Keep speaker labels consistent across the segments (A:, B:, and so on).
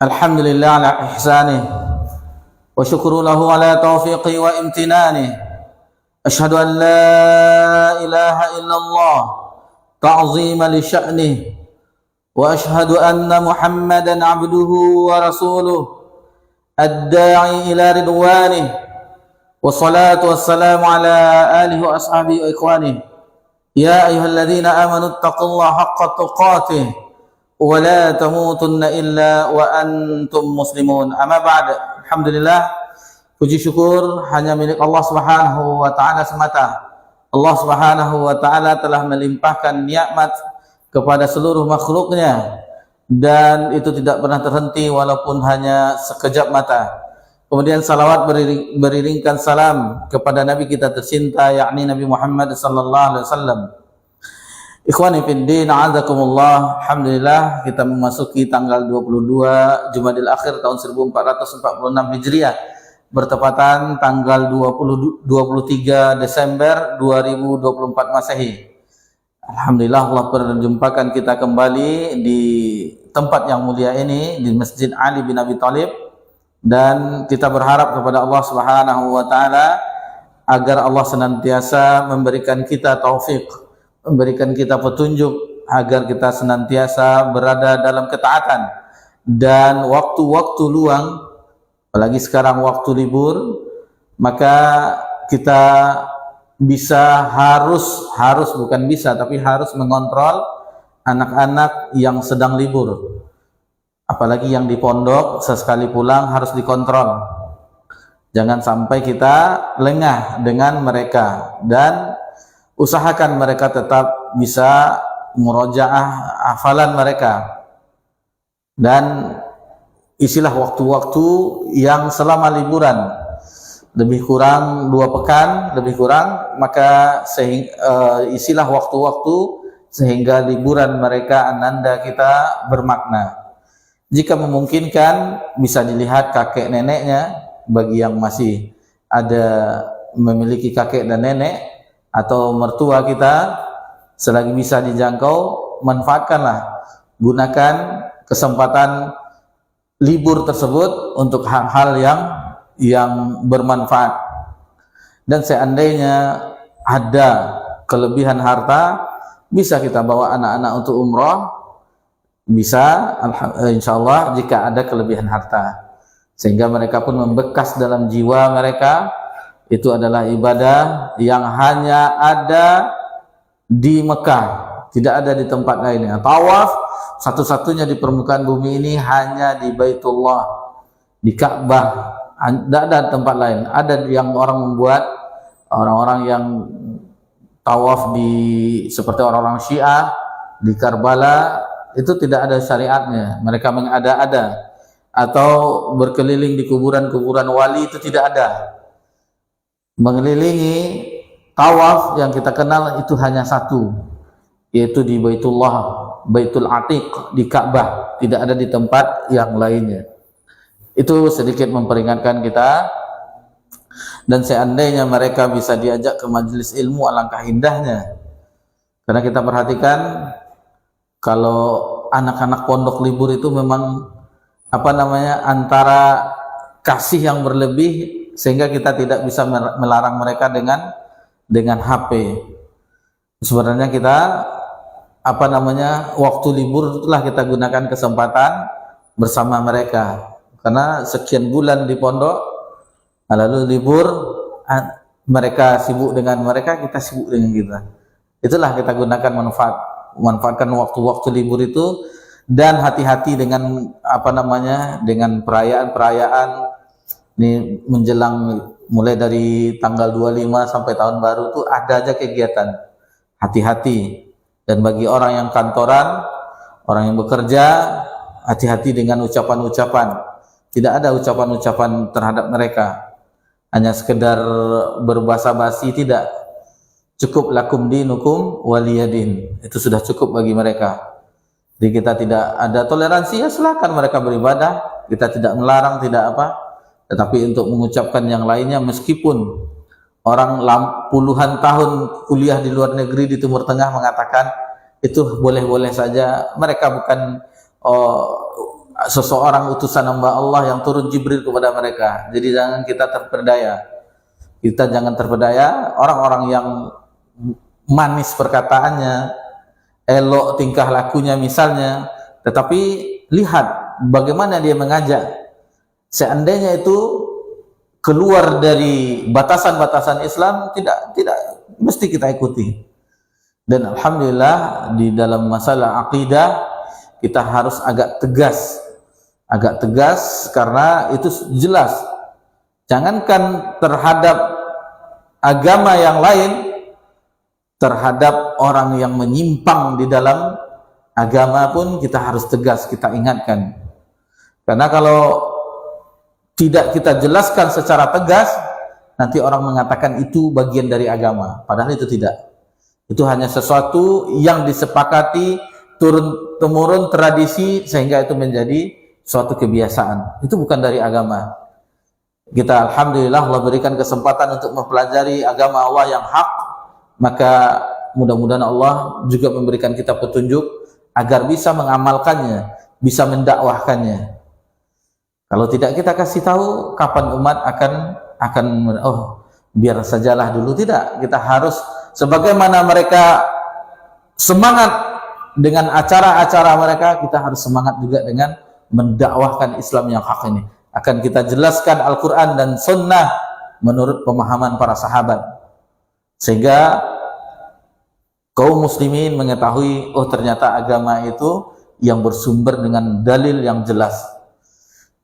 A: الحمد لله على إحسانه وشكر له على توفيقه وامتنانه. أشهد أن لا إله إلا الله تعظيما لشأنه، وأشهد أن محمدا عبده ورسوله الداعي إلى رضوانه، والصلاة والسلام على آله وأصحابه وإخوانه. يا أيها الذين آمنوا اتقوا الله حق تقاته ولا تموتن إلا وأنتم مسلمون. Amma ba'd. Alhamdulillah, puji syukur hanya milik Allah Subhanahu wa taala semata. Allah Subhanahu wa taala telah melimpahkan nikmat kepada seluruh makhluknya, dan itu tidak pernah terhenti walaupun hanya sekejap mata. Kemudian salawat beriringkan salam kepada Nabi kita tercinta, yakni Nabi Muhammad sallallahu alaihi wasallam. Ikhwani fid din, a'adzakumullah. Alhamdulillah, kita memasuki tanggal 22 Jumadil Akhir tahun 1446 Hijriah, bertepatan tanggal 23 Desember 2024 Masehi. Alhamdulillah, Allah perjumpakan kita kembali di tempat yang mulia ini, di Masjid Ali bin Abi Thalib, dan kita berharap kepada Allah Subhanahu wa taala agar Allah senantiasa memberikan kita taufik, memberikan kita petunjuk agar kita senantiasa berada dalam ketaatan, dan waktu-waktu luang, apalagi sekarang waktu libur, maka kita harus mengontrol anak-anak yang sedang libur, apalagi yang di pondok, sesekali pulang harus dikontrol. Jangan sampai kita lengah dengan mereka, dan usahakan mereka tetap bisa murojaah hafalan mereka, dan isilah waktu-waktu yang selama liburan, lebih kurang 2 pekan, lebih kurang, maka isilah waktu-waktu sehingga liburan mereka ananda kita bermakna. Jika memungkinkan, bisa dilihat kakek neneknya, bagi yang masih ada memiliki kakek dan nenek atau mertua kita, selagi bisa dijangkau, manfaatkanlah, gunakan kesempatan libur tersebut untuk hal-hal yang bermanfaat. Dan seandainya ada kelebihan harta, bisa kita bawa anak-anak untuk umroh, bisa insyaallah jika ada kelebihan harta, sehingga mereka pun membekas dalam jiwa mereka. Itu adalah ibadah yang hanya ada di Mekah, tidak ada di tempat lainnya. Tawaf satu-satunya di permukaan bumi ini hanya di Baitullah, di Ka'bah, tidak ada tempat lain. Ada yang orang-orang yang tawaf seperti orang-orang Syiah di Karbala, itu tidak ada syariatnya. Mereka mengada-ada, atau berkeliling di kuburan-kuburan wali, itu tidak ada. Mengelilingi tawaf yang kita kenal itu hanya satu, yaitu di Baitullah, Baitul Atiq, di Ka'bah, tidak ada di tempat yang lainnya. Itu sedikit memperingatkan kita. Dan seandainya mereka bisa diajak ke majelis ilmu, alangkah indahnya. Karena kita perhatikan, kalau anak-anak pondok libur itu memang antara kasih yang berlebih, sehingga kita tidak bisa melarang mereka dengan HP. Sebenarnya kita waktu libur itulah kita gunakan kesempatan bersama mereka, karena sekian bulan di pondok, lalu libur, mereka sibuk dengan mereka, kita sibuk dengan kita. Itulah kita gunakan manfaatkan waktu-waktu libur itu, dan hati-hati dengan dengan perayaan-perayaan. Ini menjelang mulai dari tanggal 25 sampai tahun baru itu ada aja kegiatan. Hati-hati. Dan bagi orang yang kantoran, orang yang bekerja, hati-hati dengan ucapan-ucapan. Tidak ada ucapan-ucapan terhadap mereka, hanya sekedar berbahasa basi, tidak. Cukup lakum dinukum waliyadin, itu sudah cukup bagi mereka. Jadi kita tidak ada toleransi, ya silakan mereka beribadah, kita tidak melarang, tidak apa. Tetapi untuk mengucapkan yang lainnya, meskipun orang puluhan tahun kuliah di luar negeri, di Timur Tengah, mengatakan itu boleh-boleh saja, mereka bukan seseorang utusan hamba Allah yang turun Jibril kepada mereka. Jadi jangan kita terpedaya. Kita jangan terpedaya orang-orang yang manis perkataannya, elok tingkah lakunya misalnya, tetapi lihat bagaimana dia mengajak. Seandainya itu keluar dari batasan-batasan Islam, tidak mesti kita ikuti. Dan alhamdulillah di dalam masalah akidah kita harus agak tegas karena itu jelas. Jangankan terhadap agama yang lain, terhadap orang yang menyimpang di dalam agama pun kita harus tegas, kita ingatkan. Karena kalau tidak kita jelaskan secara tegas, nanti orang mengatakan itu bagian dari agama, padahal itu tidak. Itu hanya sesuatu yang disepakati turun-temurun tradisi sehingga itu menjadi suatu kebiasaan. Itu bukan dari agama. Kita alhamdulillah Allah berikan kesempatan untuk mempelajari agama Allah yang hak, maka mudah-mudahan Allah juga memberikan kita petunjuk agar bisa mengamalkannya, bisa mendakwahkannya. Kalau tidak kita kasih tahu kapan umat akan biar sajalah dulu, tidak. Kita harus sebagaimana mereka semangat dengan acara-acara mereka, kita harus semangat juga dengan mendakwahkan Islam yang hak ini. Akan kita jelaskan Al-Quran dan Sunnah menurut pemahaman para sahabat, sehingga kaum muslimin mengetahui, oh ternyata agama itu yang bersumber dengan dalil yang jelas.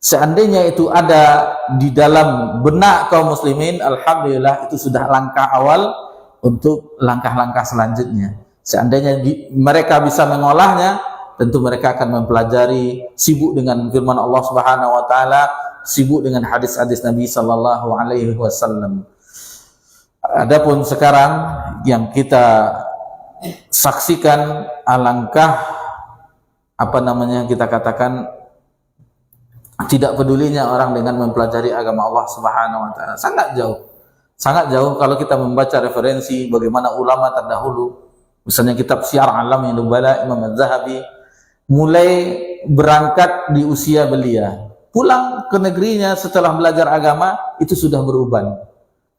A: Seandainya itu ada di dalam benak kaum muslimin, alhamdulillah itu sudah langkah awal untuk langkah-langkah selanjutnya. Seandainya mereka bisa mengolahnya, tentu mereka akan mempelajari, sibuk dengan firman Allah Subhanahu wa taala, sibuk dengan hadis-hadis Nabi sallallahu alaihi wasallam. Adapun sekarang yang kita saksikan, alangkah kita katakan tidak pedulinya orang dengan mempelajari agama Allah Subhanahu wa taala. Sangat jauh kalau kita membaca referensi bagaimana ulama terdahulu. Misalnya kitab Syiar A'lamil Nubala Imam Az-Zahabi, mulai berangkat di usia belia, pulang ke negerinya setelah belajar agama itu sudah beruban.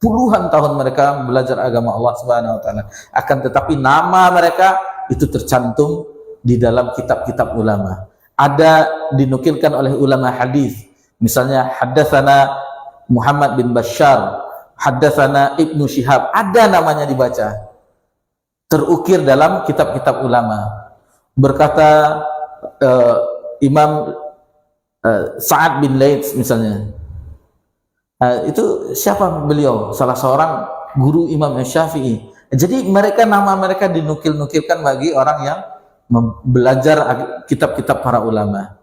A: Puluhan tahun mereka belajar agama Allah Subhanahu wa taala. Akan tetapi nama mereka itu tercantum di dalam kitab-kitab ulama. Ada dinukilkan oleh ulama hadis. Misalnya haddatsana Muhammad bin Bashar, haddatsana Ibnu Syihab, ada namanya dibaca. Terukir dalam kitab-kitab ulama. Berkata Imam Sa'ad bin Laits misalnya, itu siapa beliau? Salah seorang guru Imam Syafi'i. Jadi nama mereka dinukil-nukilkan bagi orang yang belajar kitab-kitab para ulama.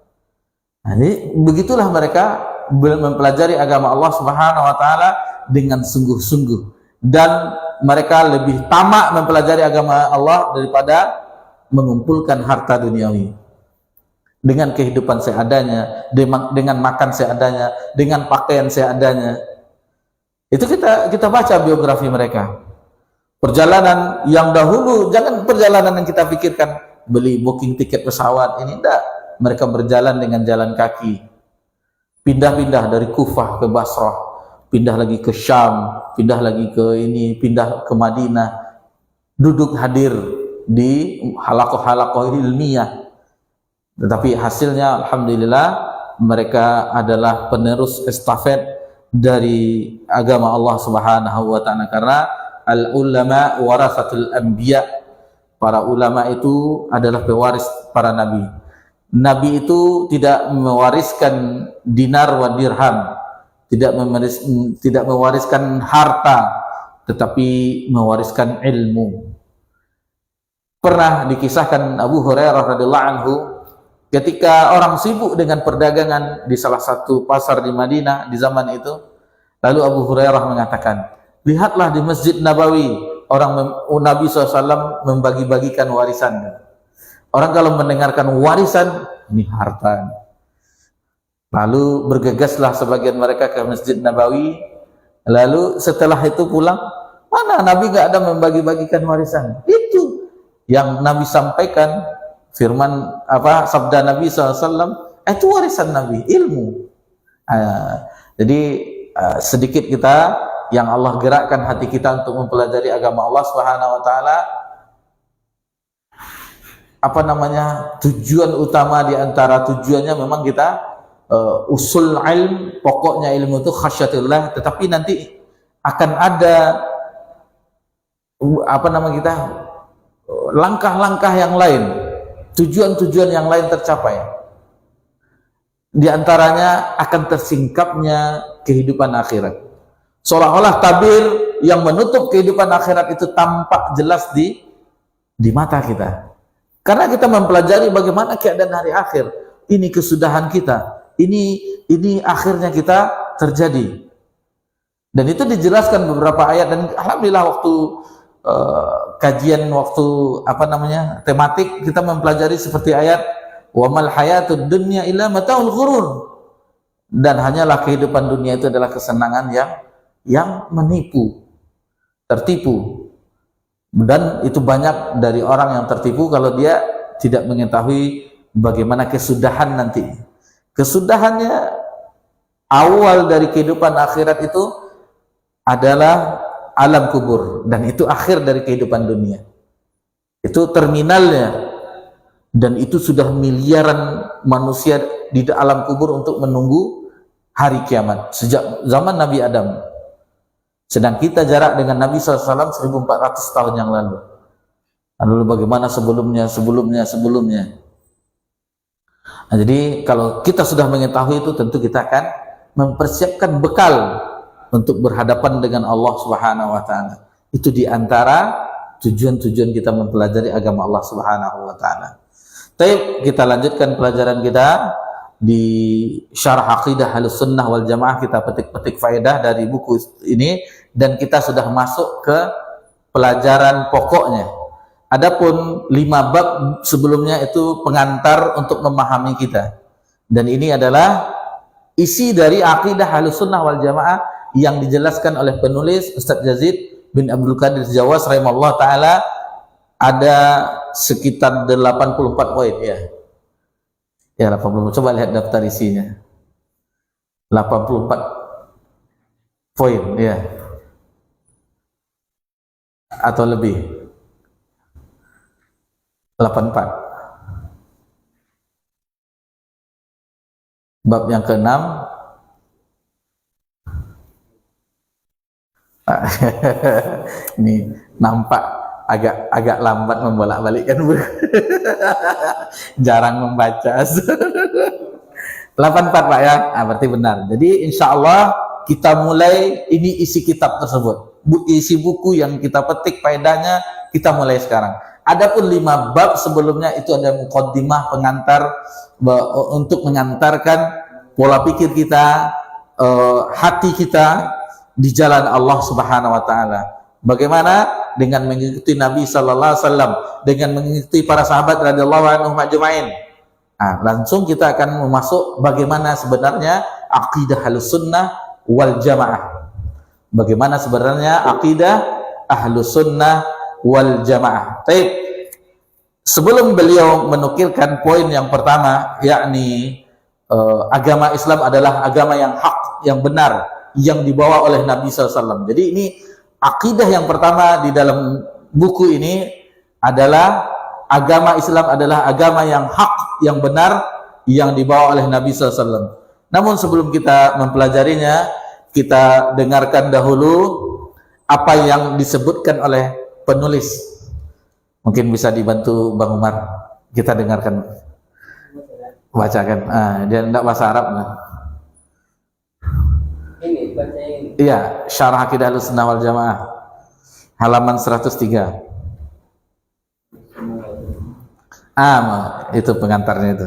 A: Jadi begitulah mereka mempelajari agama Allah Subhanahu wa taala dengan sungguh-sungguh, dan mereka lebih tamak mempelajari agama Allah daripada mengumpulkan harta duniawi. Dengan kehidupan seadanya, dengan makan seadanya, dengan pakaian seadanya. Itu kita baca biografi mereka. Perjalanan yang dahulu, jangan perjalanan yang kita pikirkan beli booking tiket pesawat, ini enggak. Mereka berjalan dengan jalan kaki. Pindah-pindah dari Kufah ke Basrah, pindah lagi ke Syam, pindah lagi ke pindah ke Madinah. Duduk hadir di halaqah-halaqah ilmiah. Tetapi hasilnya alhamdulillah mereka adalah penerus estafet dari agama Allah Subhanahu wa taala, karena al ulama warasatul anbiya. Para ulama itu adalah pewaris para nabi. Nabi itu tidak mewariskan dinar wa dirham, tidak mewariskan harta, tetapi mewariskan ilmu. Pernah dikisahkan Abu Hurairah radhiyallahu anhu, ketika orang sibuk dengan perdagangan di salah satu pasar di Madinah di zaman itu, lalu Abu Hurairah mengatakan, lihatlah di Masjid Nabawi, Nabi SAW membagi-bagikan warisan. Orang kalau mendengarkan warisan, ini harta. Lalu bergegaslah sebagian mereka ke Masjid Nabawi. Lalu setelah itu pulang, mana Nabi gak ada membagi-bagikan warisan. Itu yang Nabi sampaikan, firman sabda Nabi SAW, Itu warisan Nabi, ilmu. Jadi sedikit kita yang Allah gerakkan hati kita untuk mempelajari agama Allah Subhanahu wa taala. Apa namanya? Tujuan utama di antara tujuannya memang kita usul ilm, pokoknya ilmu itu khasyatullah, tetapi nanti akan ada apa nama kita? Langkah-langkah yang lain, tujuan-tujuan yang lain tercapai. Di antaranya akan tersingkapnya kehidupan akhirat. Seolah-olah tabir yang menutup kehidupan akhirat itu tampak jelas di mata kita. Karena kita mempelajari bagaimana keadaan hari akhir. Ini kesudahan kita. Ini akhirnya kita terjadi. Dan itu dijelaskan beberapa ayat, dan alhamdulillah waktu kajian waktu apa namanya tematik kita mempelajari seperti ayat wa mal hayatud dunya illa mataul ghurur, dan hanyalah kehidupan dunia itu adalah kesenangan yang menipu, tertipu. Dan itu banyak dari orang yang tertipu kalau dia tidak mengetahui bagaimana kesudahan nanti. Kesudahannya awal dari kehidupan akhirat itu adalah alam kubur, dan itu akhir dari kehidupan dunia. Itu terminalnya, dan itu sudah miliaran manusia di alam kubur untuk menunggu hari kiamat sejak zaman Nabi Adam. Sedang kita jarak dengan Nabi SAW 1400 tahun yang lalu. Lalu bagaimana sebelumnya. Nah, jadi kalau kita sudah mengetahui itu, tentu kita akan mempersiapkan bekal untuk berhadapan dengan Allah Subhanahu wa taala. Itu diantara tujuan-tujuan kita mempelajari agama Allah Subhanahu wa taala. Baik, kita lanjutkan pelajaran kita di Syarah Aqidah Ahlussunnah wal Jamaah. Kita petik-petik faedah dari buku ini, dan kita sudah masuk ke pelajaran pokoknya. Adapun 5 bab sebelumnya itu pengantar untuk memahami kita. Dan ini adalah isi dari Aqidah Ahlussunnah wal Jamaah yang dijelaskan oleh penulis Ustaz Yazid bin Abdul Qadir Jawas rahimahullah taala. Ada sekitar 84 poin ya. Ya 80. Coba lihat daftar isinya. 84 poin ya. Atau lebih. 84. Bab yang ke-6. Ini nampak agak lambat membolak-balikkan buku. Jarang membaca. 84 Pak ya. Berarti benar. Jadi insya Allah kita mulai, ini isi kitab tersebut, isi buku yang kita petik faedahnya, kita mulai sekarang. Adapun 5 bab sebelumnya itu ada muqaddimah, pengantar untuk mengantarkan pola pikir kita, hati kita di jalan Allah Subhanahu wa taala. Bagaimana dengan mengikuti Nabi sallallahu alaihi wasallam, dengan mengikuti para sahabat radhiyallahu anhum ajmain. Langsung kita akan masuk bagaimana sebenarnya akidah Ahlussunnah wal Jamaah. Bagaimana sebenarnya akidah Ahlussunnah wal Jamaah. Baik. Sebelum beliau menukilkan poin yang pertama, yakni agama Islam adalah agama yang hak, yang benar, yang dibawa oleh Nabi sallallahu alaihi wasallam. Jadi ini akidah yang pertama di dalam buku ini adalah agama Islam adalah agama yang hak, yang benar, yang dibawa oleh Nabi SAW. Namun sebelum kita mempelajarinya, kita dengarkan dahulu apa yang disebutkan oleh penulis. Mungkin bisa dibantu Bang Umar, kita dengarkan, bacakan. Dia tidak bahasa Arab nah.
B: Ini baca ini.
A: Iya, Syarah Aqidah Ahlussunnah wal Jamaah halaman 103. Itu pengantarnya itu.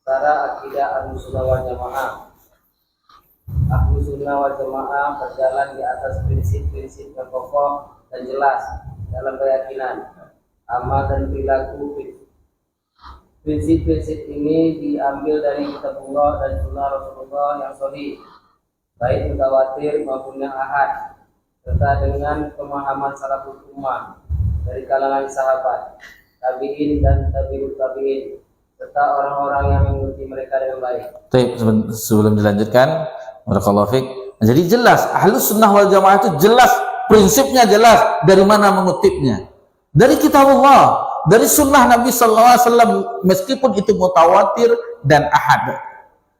B: Syarah Aqidah Ahlussunnah wal Jamaah. Ahlussunnah wal Jamaah berjalan di atas prinsip-prinsip yang kokoh dan jelas dalam keyakinan, amal dan perilaku. Prinsip-prinsip ini diambil dari kitabullah dan sunnah Rasulullah yang sahih, baik mutawatir maupun yang ahad, serta dengan pemahaman salafus ummah dari kalangan sahabat, tabi'in dan tabi'ut tabi'in, serta orang-orang yang mengikuti mereka baik.
A: Baik, sebelum dilanjutkan, barakallahu fiik. Jadi jelas Ahlus Sunnah wal Jamaah itu jelas, prinsipnya jelas. Dari mana mengutipnya? Dari kitab Allah, dari sunnah Nabi sallallahu alaihi wasallam, meskipun itu mutawatir dan ahad.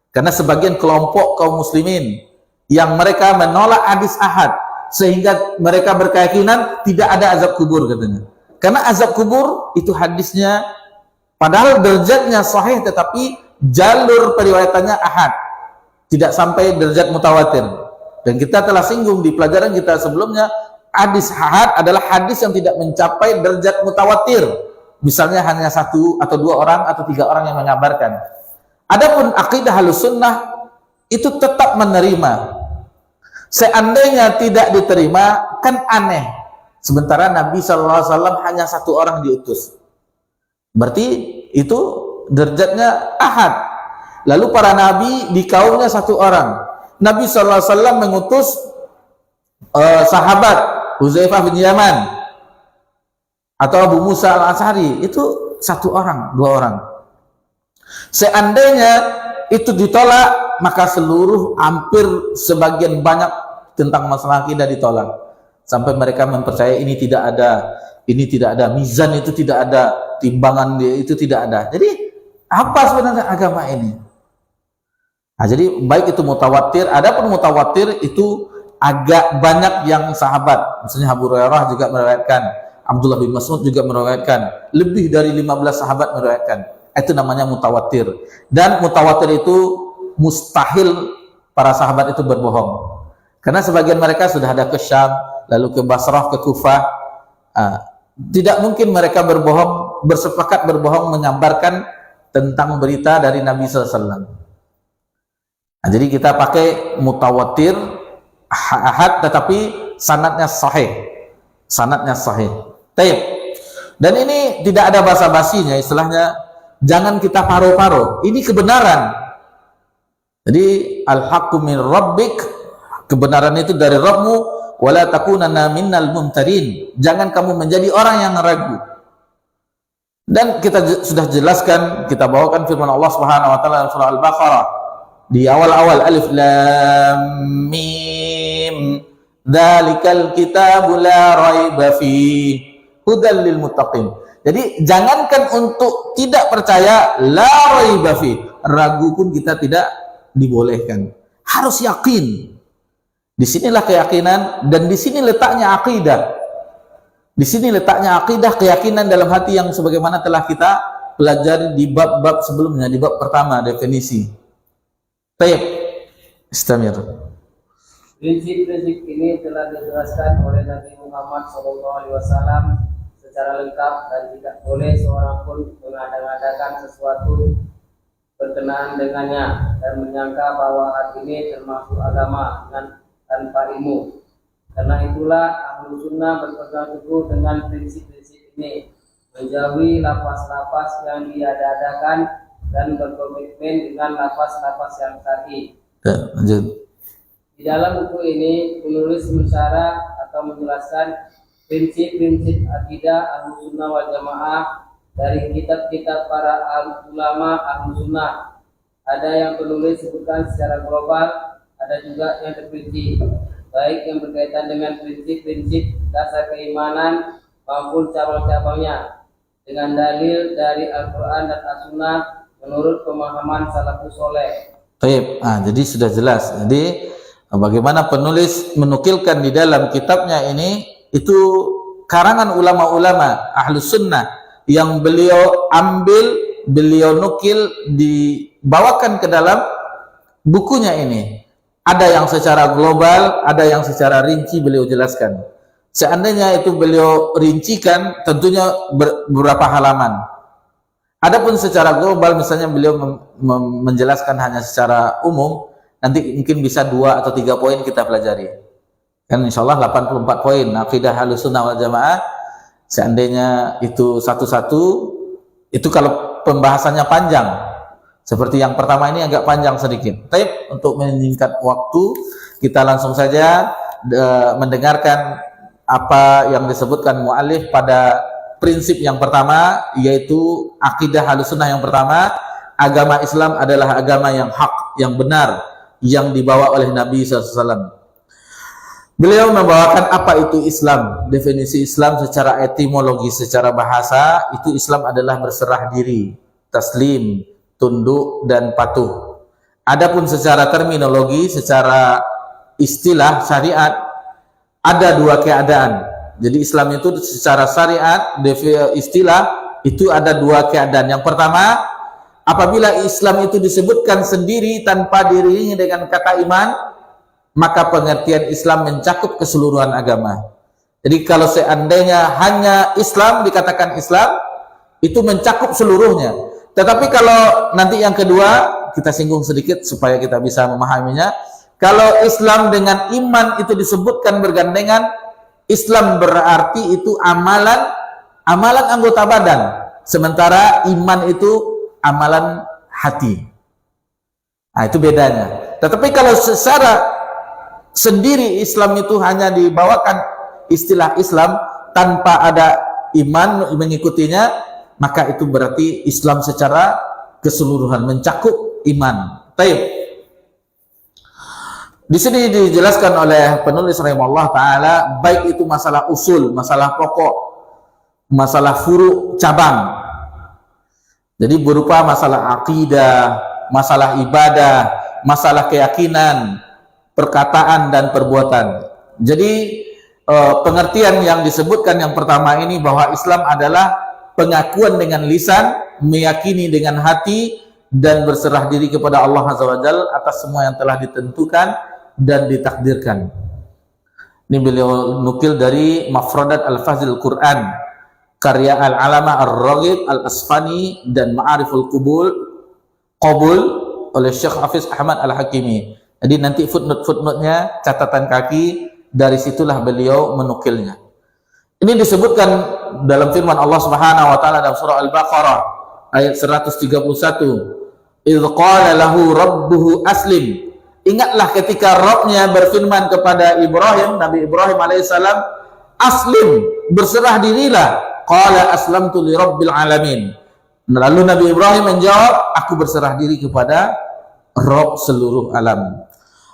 A: Karena sebagian kelompok kaum muslimin yang mereka menolak hadis ahad sehingga mereka berkeyakinan tidak ada azab kubur katanya. Karena azab kubur itu hadisnya padahal derajatnya sahih tetapi jalur periwayatannya ahad, tidak sampai derajat mutawatir. Dan kita telah singgung di pelajaran kita sebelumnya, hadis ahad adalah hadis yang tidak mencapai derajat mutawatir. Misalnya hanya 1 atau 2 orang atau 3 orang yang mengabarkan. Adapun akidah Ahlus Sunnah itu tetap menerima. Seandainya tidak diterima kan aneh. Sementara Nabi SAW hanya 1 orang diutus. Berarti itu derajatnya ahad. Lalu para nabi di kaumnya 1 orang. Nabi SAW mengutus sahabat Huzaifah bin Yaman atau Abu Musa al-Asy'ari, itu 1 orang, 2 orang. Seandainya itu ditolak, maka seluruh hampir sebagian banyak tentang masalah akidah ditolak. Sampai mereka mempercayai ini tidak ada mizan, itu tidak ada timbangan, itu tidak ada. Jadi apa sebenarnya agama ini? Nah, jadi baik itu mutawatir, adapun mutawatir itu agak banyak yang sahabat. Misalnya Abu Hurairah juga meriwayatkan, Abdullah bin Mas'ud juga meriwayatkan, lebih dari 15 sahabat meriwayatkan. Itu namanya mutawatir. Dan mutawatir itu mustahil para sahabat itu berbohong. Karena sebagian mereka sudah ada ke Syam, lalu ke Basrah, ke Kufah. Tidak mungkin mereka berbohong, bersepakat berbohong mengabarkan tentang berita dari Nabi SAW. Nah, jadi kita pakai mutawatir ahad tetapi sanadnya sahih. Sanadnya sahih. Taib. Dan ini tidak ada basa-basinya, istilahnya jangan kita paro-paro. Ini kebenaran. Jadi al-haqqu min rabbik, kebenaran itu dari Rabbmu, wala takunanna minnal mumtarin. Jangan kamu menjadi orang yang ragu. Dan kita sudah jelaskan, kita bawakan firman Allah Subhanahu wa taala dalam surah Al-Baqarah di awal-awal, alif lam mim, dzalikal kitabu la raiba fi hudal lil muttaqin. Jadi jangankan untuk tidak percaya, la raiba fi, ragu pun kita tidak dibolehkan. Harus yakin. Disinilah keyakinan, dan di sini letaknya akidah. Di sini letaknya akidah, keyakinan dalam hati yang sebagaimana telah kita pelajari di bab-bab sebelumnya, di bab pertama definisi. Baik, istamir.
B: Prinsip-prinsip ini telah dijelaskan oleh Nabi Muhammad SAW secara lengkap, dan tidak boleh seorang pun mengada-ngadakan sesuatu berkenaan dengannya dan menyangka bahwa hal ini termasuk agama tanpa ilmu. Karena itulah Ahlus Sunnah berpegang teguh dengan prinsip-prinsip ini, menjauhi lafaz-lafaz yang diada-adakan dan berkomitmen dengan lafaz-lafaz yang syar'i.
A: Lanjut.
B: Di dalam buku ini penulis mensyarah atau menjelaskan prinsip-prinsip akidah Ahlus Sunnah wal Jamaah dari kitab-kitab para ulama Ahlus Sunnah. Ada yang penulis sebutkan secara global, ada juga yang terperinci, baik yang berkaitan dengan prinsip-prinsip dasar keimanan maupun cabang-cabangnya dengan dalil dari Al-Quran dan As-Sunnah menurut pemahaman salafus soleh.
A: Baik, jadi sudah jelas. Jadi bagaimana penulis menukilkan di dalam kitabnya ini, itu karangan ulama-ulama Ahlus Sunnah yang beliau ambil, beliau nukil, dibawakan ke dalam bukunya ini. Ada yang secara global, ada yang secara rinci beliau jelaskan. Seandainya itu beliau rincikan, tentunya beberapa halaman. Adapun secara global, misalnya beliau menjelaskan hanya secara umum, nanti mungkin bisa 2 atau 3 poin kita pelajari. Kan insya Allah 84 poin akidah Ahlus Sunnah wal Jamaah. Seandainya itu satu-satu, itu kalau pembahasannya panjang. Seperti yang pertama ini agak panjang sedikit. Tapi untuk menyingkat waktu, kita langsung saja mendengarkan apa yang disebutkan mu'alif pada prinsip yang pertama, yaitu akidah Ahlus Sunnah yang pertama, agama Islam adalah agama yang hak, yang benar, yang dibawa oleh Nabi SAW. Beliau membawakan apa itu Islam. Definisi Islam secara etimologi, secara bahasa, itu Islam adalah berserah diri, taslim, tunduk, dan patuh. Adapun secara terminologi, secara istilah syariat, ada dua keadaan. Jadi Islam itu secara syariat, istilah, itu ada dua keadaan. Yang pertama, apabila Islam itu disebutkan sendiri tanpa diiringi dengan kata iman, maka pengertian Islam mencakup keseluruhan agama. Jadi kalau seandainya hanya Islam dikatakan Islam, itu mencakup seluruhnya. Tetapi kalau nanti yang kedua, kita singgung sedikit supaya kita bisa memahaminya. Kalau Islam dengan iman itu disebutkan bergandengan, Islam berarti itu amalan anggota badan, sementara iman itu amalan hati. Nah, itu bedanya. Tetapi kalau secara sendiri Islam itu hanya dibawakan istilah Islam tanpa ada iman mengikutinya, maka itu berarti Islam secara keseluruhan, mencakup iman. Taib. Di sini dijelaskan oleh penulis rahimahullah taala, baik itu masalah usul, masalah pokok, masalah furu, cabang. Jadi berupa masalah akidah, masalah ibadah, masalah keyakinan, perkataan dan perbuatan. Jadi pengertian yang disebutkan yang pertama ini bahwa Islam adalah pengakuan dengan lisan, meyakini dengan hati, dan berserah diri kepada Allah Azza wa Jalla atas semua yang telah ditentukan dan ditakdirkan. Ini beliau nukil dari Mafradat Al-Fazil Quran, karya Al-Alama Ar-Raghib Al-Asfani dan Ma'ariful Qabul oleh Syekh Hafiz Ahmad Al-Hakimi. Jadi nanti footnote-footnote-nya, catatan kaki, dari situlah beliau menukilnya. Ini disebutkan dalam firman Allah Subhanahu wa taala dalam surah Al-Baqarah ayat 131. Idz qala lahu rabbuhu aslim. Ingatlah ketika Rabbnya berfirman kepada Ibrahim, Nabi Ibrahim alaihissalam, aslim, berserah dirilah. Qala aslamtu li rabbil alamin. Lalu Nabi Ibrahim menjawab, aku berserah diri kepada Rabb seluruh alam.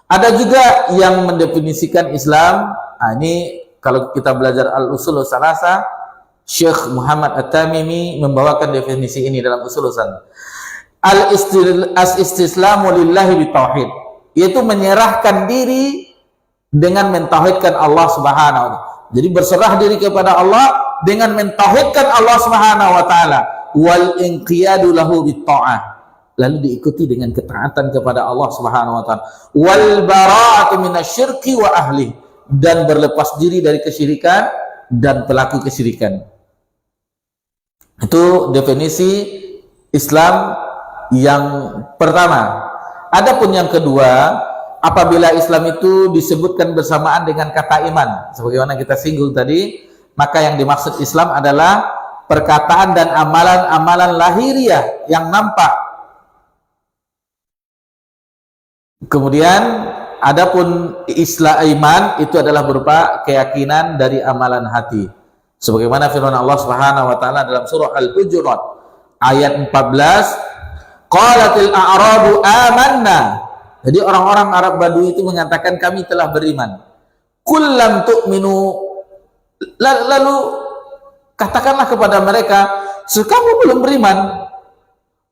A: Ada juga yang mendefinisikan Islam. Nah, ini kalau kita belajar Al-Usul Salasa, Syekh Muhammad At-Tamimi membawakan definisi ini dalam Usul Salasa. Al-istislamu lillahi bitauhid, yaitu menyerahkan diri dengan mentauhidkan Allah Subhanahu wa taala. Jadi berserah diri kepada Allah dengan mentauhidkan Allah Subhanahu wa taala, wal inqiyadu lahu bitta'ah, lalu diikuti dengan ketaatan kepada Allah Subhanahu wa taala, wal bara'atu minasyirki wa ahli, dan berlepas diri dari kesyirikan dan pelaku kesyirikan. Itu definisi Islam yang pertama. Adapun yang kedua, apabila Islam itu disebutkan bersamaan dengan kata iman, sebagaimana kita singgung tadi, maka yang dimaksud Islam adalah perkataan dan amalan-amalan lahiriah yang nampak. Kemudian adapun iman itu adalah berupa keyakinan dari amalan hati. Sebagaimana firman Allah Subhanahu wa taala dalam surah Al-Hujurat ayat 14, qalatil a'rabu amanna. Jadi orang-orang Arab Badui itu mengatakan kami telah beriman. Kullam tu'minu, lalu katakanlah kepada mereka, kamu belum beriman.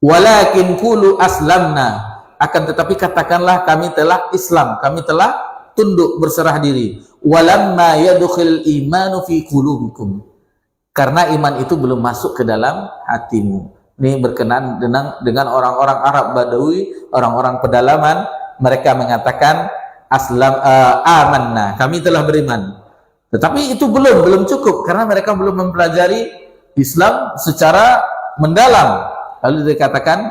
A: Walakin qulu aslamna, akan tetapi katakanlah kami telah Islam, kami telah tunduk berserah diri. Walamma yadkhul imanu fi qulubikum, karena iman itu belum masuk ke dalam hatimu. Ini berkenaan dengan orang-orang Arab Badawi, orang-orang pedalaman. Mereka mengatakan amanna, kami telah beriman. Tetapi itu belum cukup, karena mereka belum mempelajari Islam secara mendalam. Lalu dikatakan,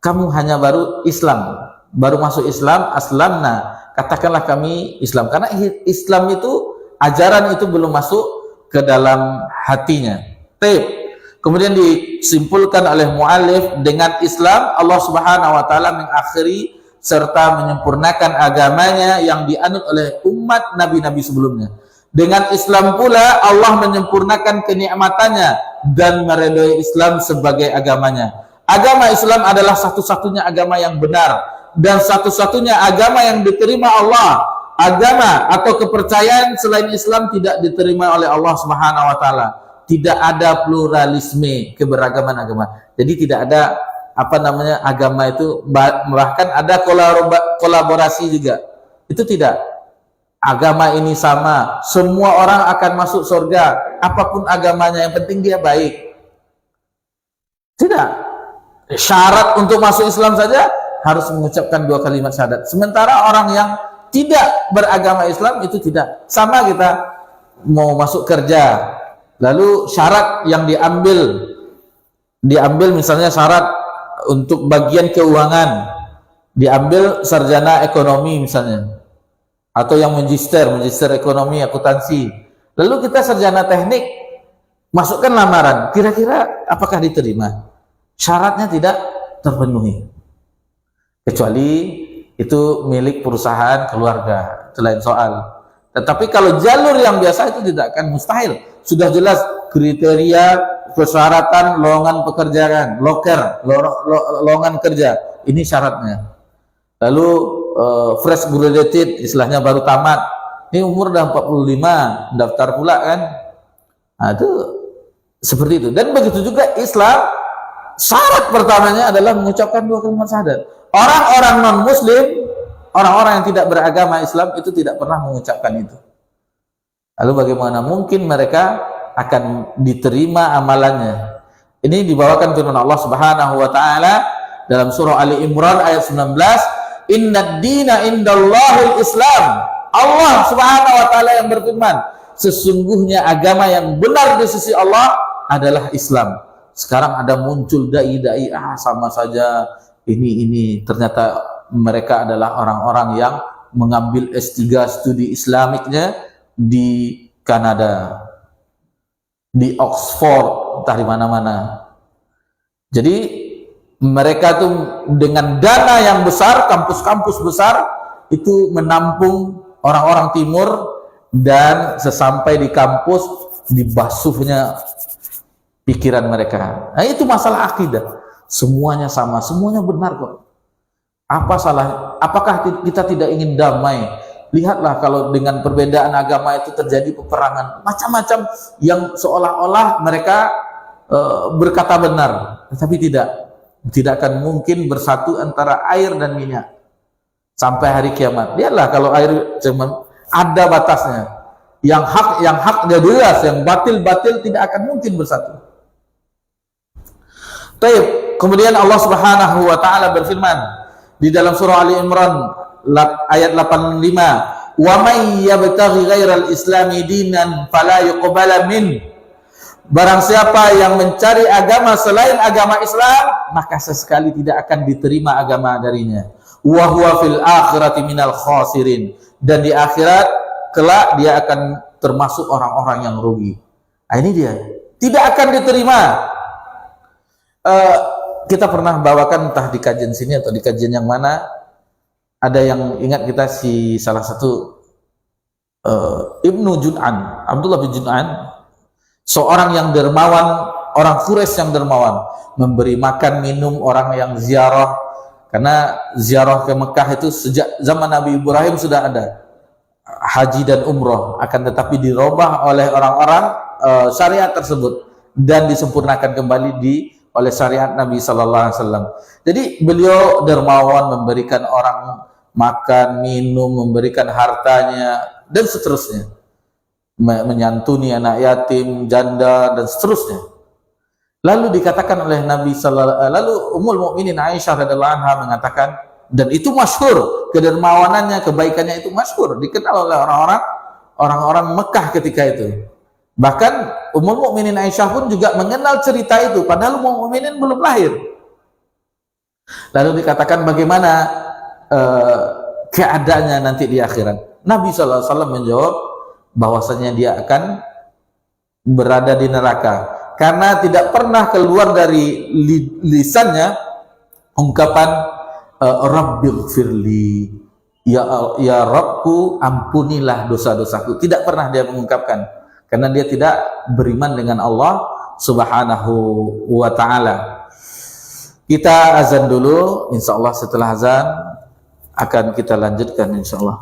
A: kamu hanya baru Islam, baru masuk Islam, aslamna, katakanlah kami Islam. Karena Islam itu, ajaran itu belum masuk ke dalam hatinya. Kemudian disimpulkan oleh mu'allif, dengan Islam Allah Subhanahu wa taala mengakhiri serta menyempurnakan agamanya yang dianut oleh umat nabi-nabi sebelumnya. Dengan Islam pula Allah menyempurnakan kenikmatannya dan meridhoi Islam sebagai agamanya. Agama Islam adalah satu-satunya agama yang benar dan satu-satunya agama yang diterima Allah. Agama atau kepercayaan selain Islam tidak diterima oleh Allah Subhanahu wa taala. Tidak ada pluralisme keberagaman agama. Jadi tidak ada agama itu, bahkan ada kolaborasi juga. Itu tidak. Agama ini sama, semua orang akan masuk surga apapun agamanya, yang penting dia baik. Tidak. Syarat untuk masuk Islam saja harus mengucapkan 2 kalimat syahadat. Sementara orang yang tidak beragama Islam itu tidak. Sama kita mau masuk kerja, lalu syarat yang diambil misalnya syarat untuk bagian keuangan, diambil sarjana ekonomi misalnya, atau yang magister ekonomi akuntansi. Lalu kita sarjana teknik, masukkan lamaran, kira-kira apakah diterima? Syaratnya tidak terpenuhi, kecuali itu milik perusahaan keluarga, itu lain soal. Tetapi kalau jalur yang biasa itu tidak akan, mustahil. Sudah jelas kriteria, persyaratan, lowongan pekerjaan, lowongan kerja, ini syaratnya. Lalu fresh graduated, istilahnya baru tamat, ini umur udah 45, daftar pula kan. Nah, itu seperti itu. Dan begitu juga Islam, syarat pertamanya adalah mengucapkan 2 kalimat syahadat. Orang-orang non-muslim, orang-orang yang tidak beragama Islam itu tidak pernah mengucapkan itu. Lalu bagaimana mungkin mereka akan diterima amalannya? Ini dibawakan firman Allah Subhanahu wa taala dalam surah Ali Imran ayat 19, "Innad dina indallahil Islam." Allah Subhanahu wa taala yang berfirman, sesungguhnya agama yang benar di sisi Allah adalah Islam. Sekarang ada muncul dai-dai, sama saja ini ternyata mereka adalah orang-orang yang mengambil S3 studi Islamiknya di Kanada, di Oxford, entah di mana-mana. Jadi mereka tuh dengan dana yang besar, kampus-kampus besar itu menampung orang-orang timur, dan sesampai di kampus dibasuhnya pikiran mereka. Nah, itu masalah akidah. Semuanya sama, semuanya benar kok. Apa salah? Apakah kita tidak ingin damai? Lihatlah kalau dengan perbedaan agama itu terjadi peperangan, macam-macam yang seolah-olah mereka berkata benar, tetapi tidak akan mungkin bersatu antara air dan minyak sampai hari kiamat. Lihatlah kalau air cuma ada batasnya, yang hak dia jelas, yang batil tidak akan mungkin bersatu. Baik. Kemudian Allah Subhanahu wa taala berfirman di dalam surah Ali Imran ayat 85, "Wa may yabtaghi ghairal islami dinan fala yuqbala min." Barang siapa yang mencari agama selain agama Islam, maka sesekali tidak akan diterima agama darinya. Wa huwa fil akhirati minal khasirin. Dan di akhirat kelak dia akan termasuk orang-orang yang rugi. Nah, ini dia. Tidak akan diterima. Kita pernah bawakan entah di kajian sini atau di kajian yang mana, ada yang ingat kita si salah satu Ibnu Jud'an, Abdullah bin Jud'an, seorang yang dermawan, orang Quraisy yang dermawan, memberi makan minum orang yang ziarah, karena ziarah ke Mekah itu sejak zaman Nabi Ibrahim sudah ada haji dan umroh, akan tetapi dirubah oleh orang-orang syariat tersebut dan disempurnakan kembali oleh syariat Nabi Sallallahu Alaihi Wasallam. Jadi beliau dermawan, memberikan orang makan, minum, memberikan hartanya dan seterusnya, menyantuni anak yatim, janda dan seterusnya. Lalu dikatakan oleh Nabi lalu Ummul Mukminin Aisyah radhiyallahu anha mengatakan, dan itu masyhur, kedermawanannya, kebaikannya itu masyhur, dikenal oleh orang-orang Mekah ketika itu. Bahkan Ummul Mukminin Aisyah pun juga mengenal cerita itu, padahal Ummul Mukminin belum lahir. Lalu dikatakan bagaimana keadaannya nanti di akhirat. Nabi SAW menjawab bahwasanya dia akan berada di neraka, karena tidak pernah keluar dari lisannya ungkapan Rabbighfirli, ya Rabbku ampunilah dosa-dosaku. Tidak pernah dia mengungkapkan, karena dia tidak beriman dengan Allah Subhanahu wa taala. Kita azan dulu, insya Allah setelah azan akan kita lanjutkan insya Allah.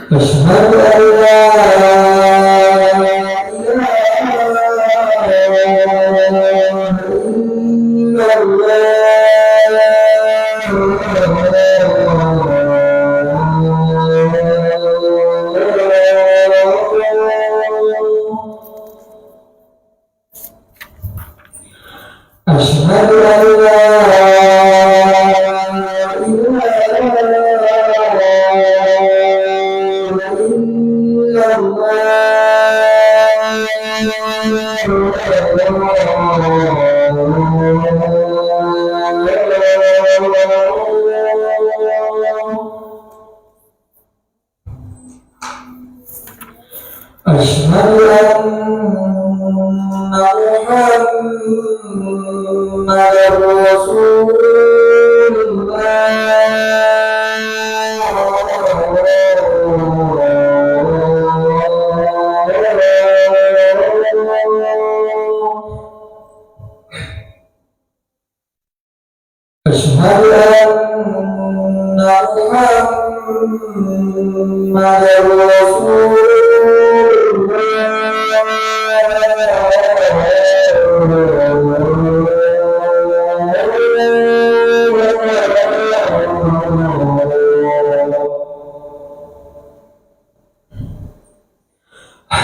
C: أشهد أن لا إله إلا الله أشهد أن لا أشهد أن محمدا رسول أشهد أن محمدا رسول حي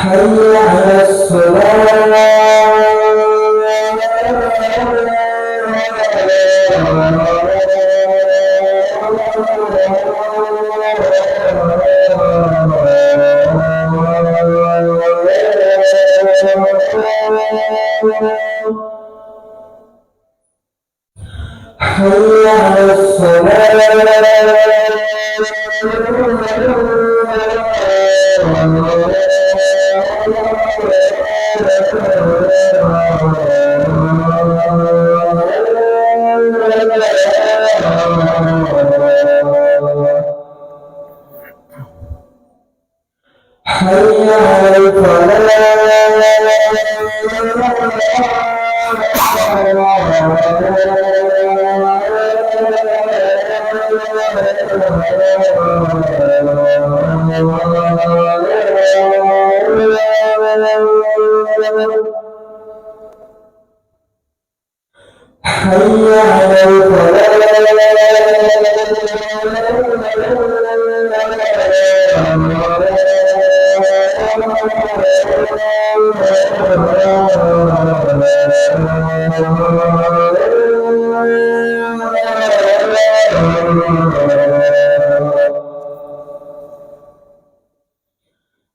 C: على حي على حي على حي على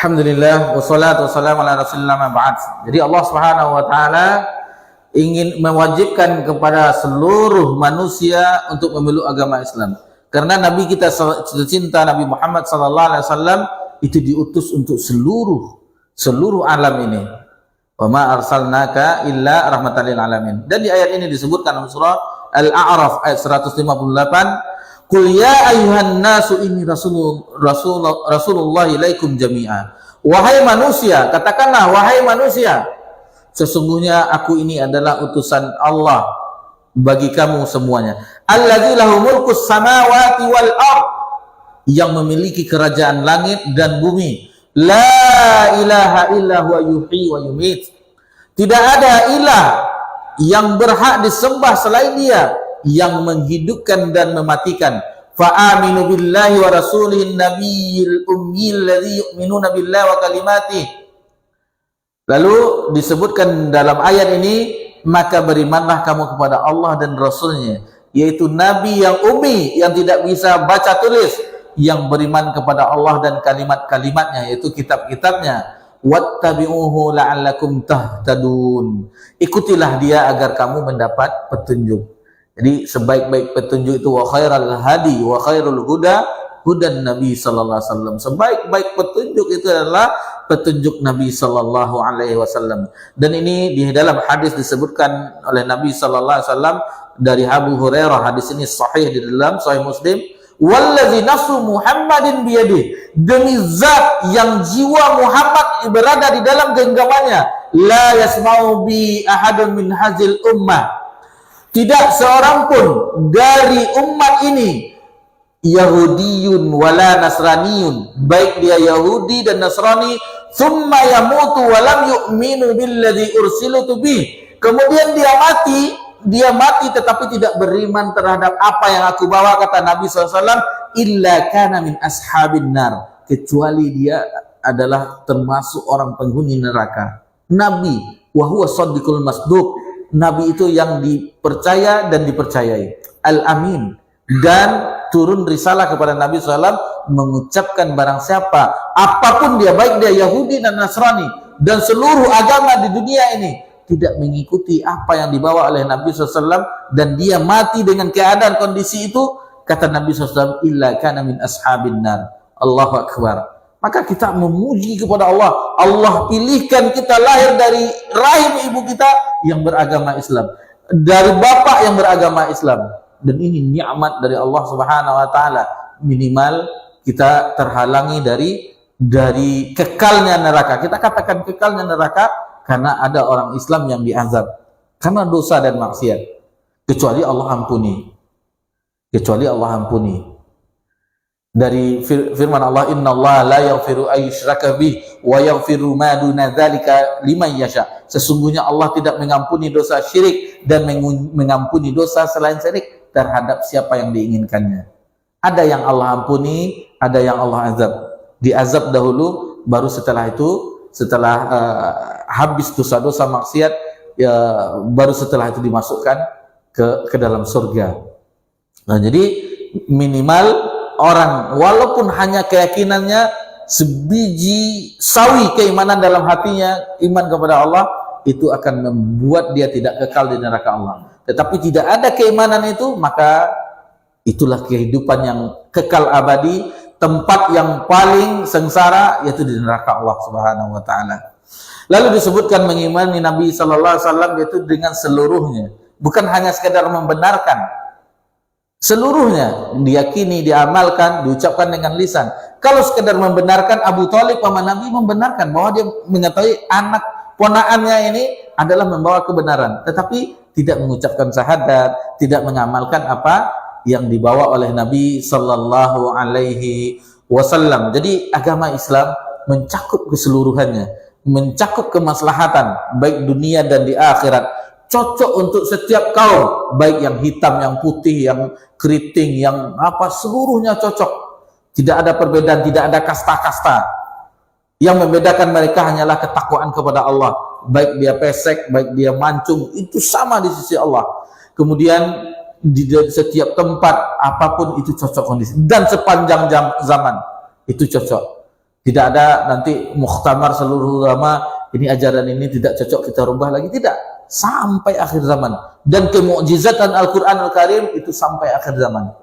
A: Alhamdulillah wassalatu wassalamu ala rasulillah ma ba'd. Jadi Allah Subhanahu wa taala ingin mewajibkan kepada seluruh manusia untuk memeluk agama Islam. Karena Nabi kita tercinta Nabi Muhammad sallallahu alaihi wasallam itu diutus untuk seluruh alam ini. Wa ma arsalnaka illa rahmatan lil alamin. Dan di ayat ini disebutkan dalam surah Al-A'raf ayat 158, "Qul ya ayyuhan nasu inni rasulullah ilaikum jami'a." Wahai manusia, katakanlah wahai manusia, sesungguhnya aku ini adalah utusan Allah bagi kamu semuanya. Alladzi lahu mulkus samawati wal ard, yang memiliki kerajaan langit dan bumi. La ilaha illa huwa yuhyi wa yumit. Tidak ada ilah yang berhak disembah selain Dia, yang menghidupkan dan mematikan. Fa aminu billahi wa rasulihin nabiyil ummil ladzi yu'minuna billahi wa kalimatihi. Lalu disebutkan dalam ayat ini, maka berimanlah kamu kepada Allah dan Rasulnya, yaitu Nabi yang ummi, yang tidak bisa baca tulis, yang beriman kepada Allah dan kalimat-kalimatnya, yaitu kitab-kitabnya. Wattabi'uhu la'allakum tahtadun. Ikutilah dia agar kamu mendapat petunjuk. Jadi sebaik-baik petunjuk itu wa khairal hadi wa khairul huda hudan Nabi sallallahu alaihi wasallam. Sebaik-baik petunjuk itu adalah petunjuk Nabi sallallahu alaihi wasallam. Dan ini di dalam hadis disebutkan oleh Nabi sallallahu alaihi wasallam dari Abu Hurairah. Hadis ini sahih di dalam Sahih Muslim. Wallazi nafsu Muhammadin biyadihi, demi zat yang jiwa Muhammad berada di dalam genggamannya, la yasma'u bi ahadun min hazil ummah, tidak seorang pun dari umat ini, Yahudiyun wala Nasraniyun, baik dia Yahudi dan Nasrani, thumma yamutu walam yu'minu billadzi ursiltu bih, kemudian dia mati tetapi tidak beriman terhadap apa yang aku bawa, kata Nabi SAW, illa kana min ashabin nar, kecuali dia adalah termasuk orang penghuni neraka. Nabi wa huwa shadiqul masduq, Nabi itu yang dipercaya dan dipercayai, al-amin, dan turun risalah kepada Nabi SAW mengucapkan barang siapa, apapun dia, baik dia Yahudi dan Nasrani dan seluruh agama di dunia ini, tidak mengikuti apa yang dibawa oleh Nabi SAW dan dia mati dengan keadaan kondisi itu, kata Nabi SAW, illa kana min ashabin nar. Allahu Akbar. Maka kita memuji kepada Allah. Allah pilihkan kita lahir dari rahim ibu kita yang beragama Islam, dari bapak yang beragama Islam, dan ini nikmat dari Allah Subhanahu wa taala. Minimal kita terhalangi dari kekalnya neraka. Kita katakan kekalnya neraka karena ada orang Islam yang diazab karena dosa dan maksiat, kecuali Allah ampuni. Dari firman Allah, innallaha la yaghfiru ayyushraka bih wa yaghfiru ma duna dzalika liman yasha. Sesungguhnya Allah tidak mengampuni dosa syirik dan mengampuni dosa selain syirik terhadap siapa yang diinginkannya. Ada yang Allah ampuni, ada yang Allah azab. Diazab dahulu, baru setelah itu, setelah habis dosa-dosa maksiat, ya, baru setelah itu dimasukkan ke dalam surga. Nah, jadi minimal orang walaupun hanya keyakinannya sebiji sawi keimanan dalam hatinya, iman kepada Allah, itu akan membuat dia tidak kekal di neraka Allah. Tetapi tidak ada keimanan itu, maka itulah kehidupan yang kekal abadi, tempat yang paling sengsara, yaitu di neraka Allah Subhanahu wa taala. Lalu disebutkan mengimani Nabi sallallahu alaihi wasallam yaitu dengan seluruhnya, bukan hanya sekedar membenarkan. Seluruhnya diyakini, diamalkan, diucapkan dengan lisan. Kalau sekedar membenarkan, Abu Thalib sama Nabi membenarkan bahwa dia mengetahui anak ponaannya ini adalah membawa kebenaran, tetapi tidak mengucapkan syahadat, tidak mengamalkan apa yang dibawa oleh Nabi sallallahu alaihi wasallam. Jadi agama Islam mencakup keseluruhannya, mencakup kemaslahatan baik dunia dan di akhirat, cocok untuk setiap kaum, baik yang hitam, yang putih, yang keriting, yang apa, seluruhnya cocok. Tidak ada perbedaan, tidak ada kasta-kasta. Yang membedakan mereka hanyalah ketakwaan kepada Allah, baik dia pesek, baik dia mancung, itu sama di sisi Allah. Kemudian di setiap tempat apapun itu cocok kondisi, dan sepanjang zaman itu cocok. Tidak ada nanti muktamar seluruh ulama, ini ajaran ini tidak cocok kita rubah lagi, tidak. sampai akhir zaman, dan kemukjizatan Al-Quran Al-Karim itu sampai akhir zaman.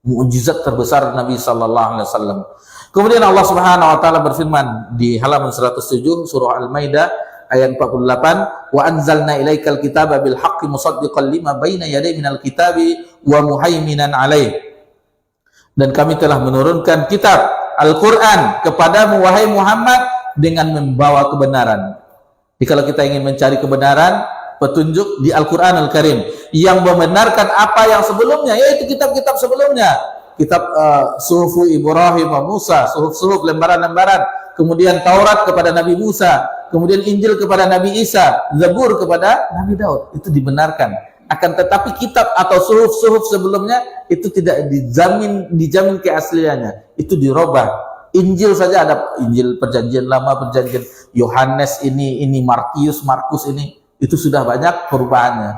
A: Mukjizat terbesar Nabi sallallahu alaihi wasallam. Kemudian Allah Subhanahu wa taala berfirman di halaman 107 surah Al-Maidah ayat 48, wa anzalna ilaikal kitaba bil haqqi musaddiqan lima baina yadayhi minal kitabi wa muhaiminan alaih. Dan kami telah menurunkan kitab Al-Quran kepadamu wahai Muhammad dengan membawa kebenaran. Jadi kalau kita ingin mencari kebenaran, petunjuk di Al-Quran Al-Karim yang membenarkan apa yang sebelumnya, yaitu kitab-kitab sebelumnya, kitab suhuf Ibrahim wa Musa, suhuf lembaran-lembaran, kemudian Taurat kepada Nabi Musa, kemudian Injil kepada Nabi Isa, Zabur kepada Nabi Daud, itu dibenarkan. Akan tetapi kitab atau suhuf sebelumnya itu tidak dijamin keasliannya, itu dirubah. Injil saja ada Injil perjanjian lama, perjanjian Yohanes ini Markus ini, itu sudah banyak perubahannya.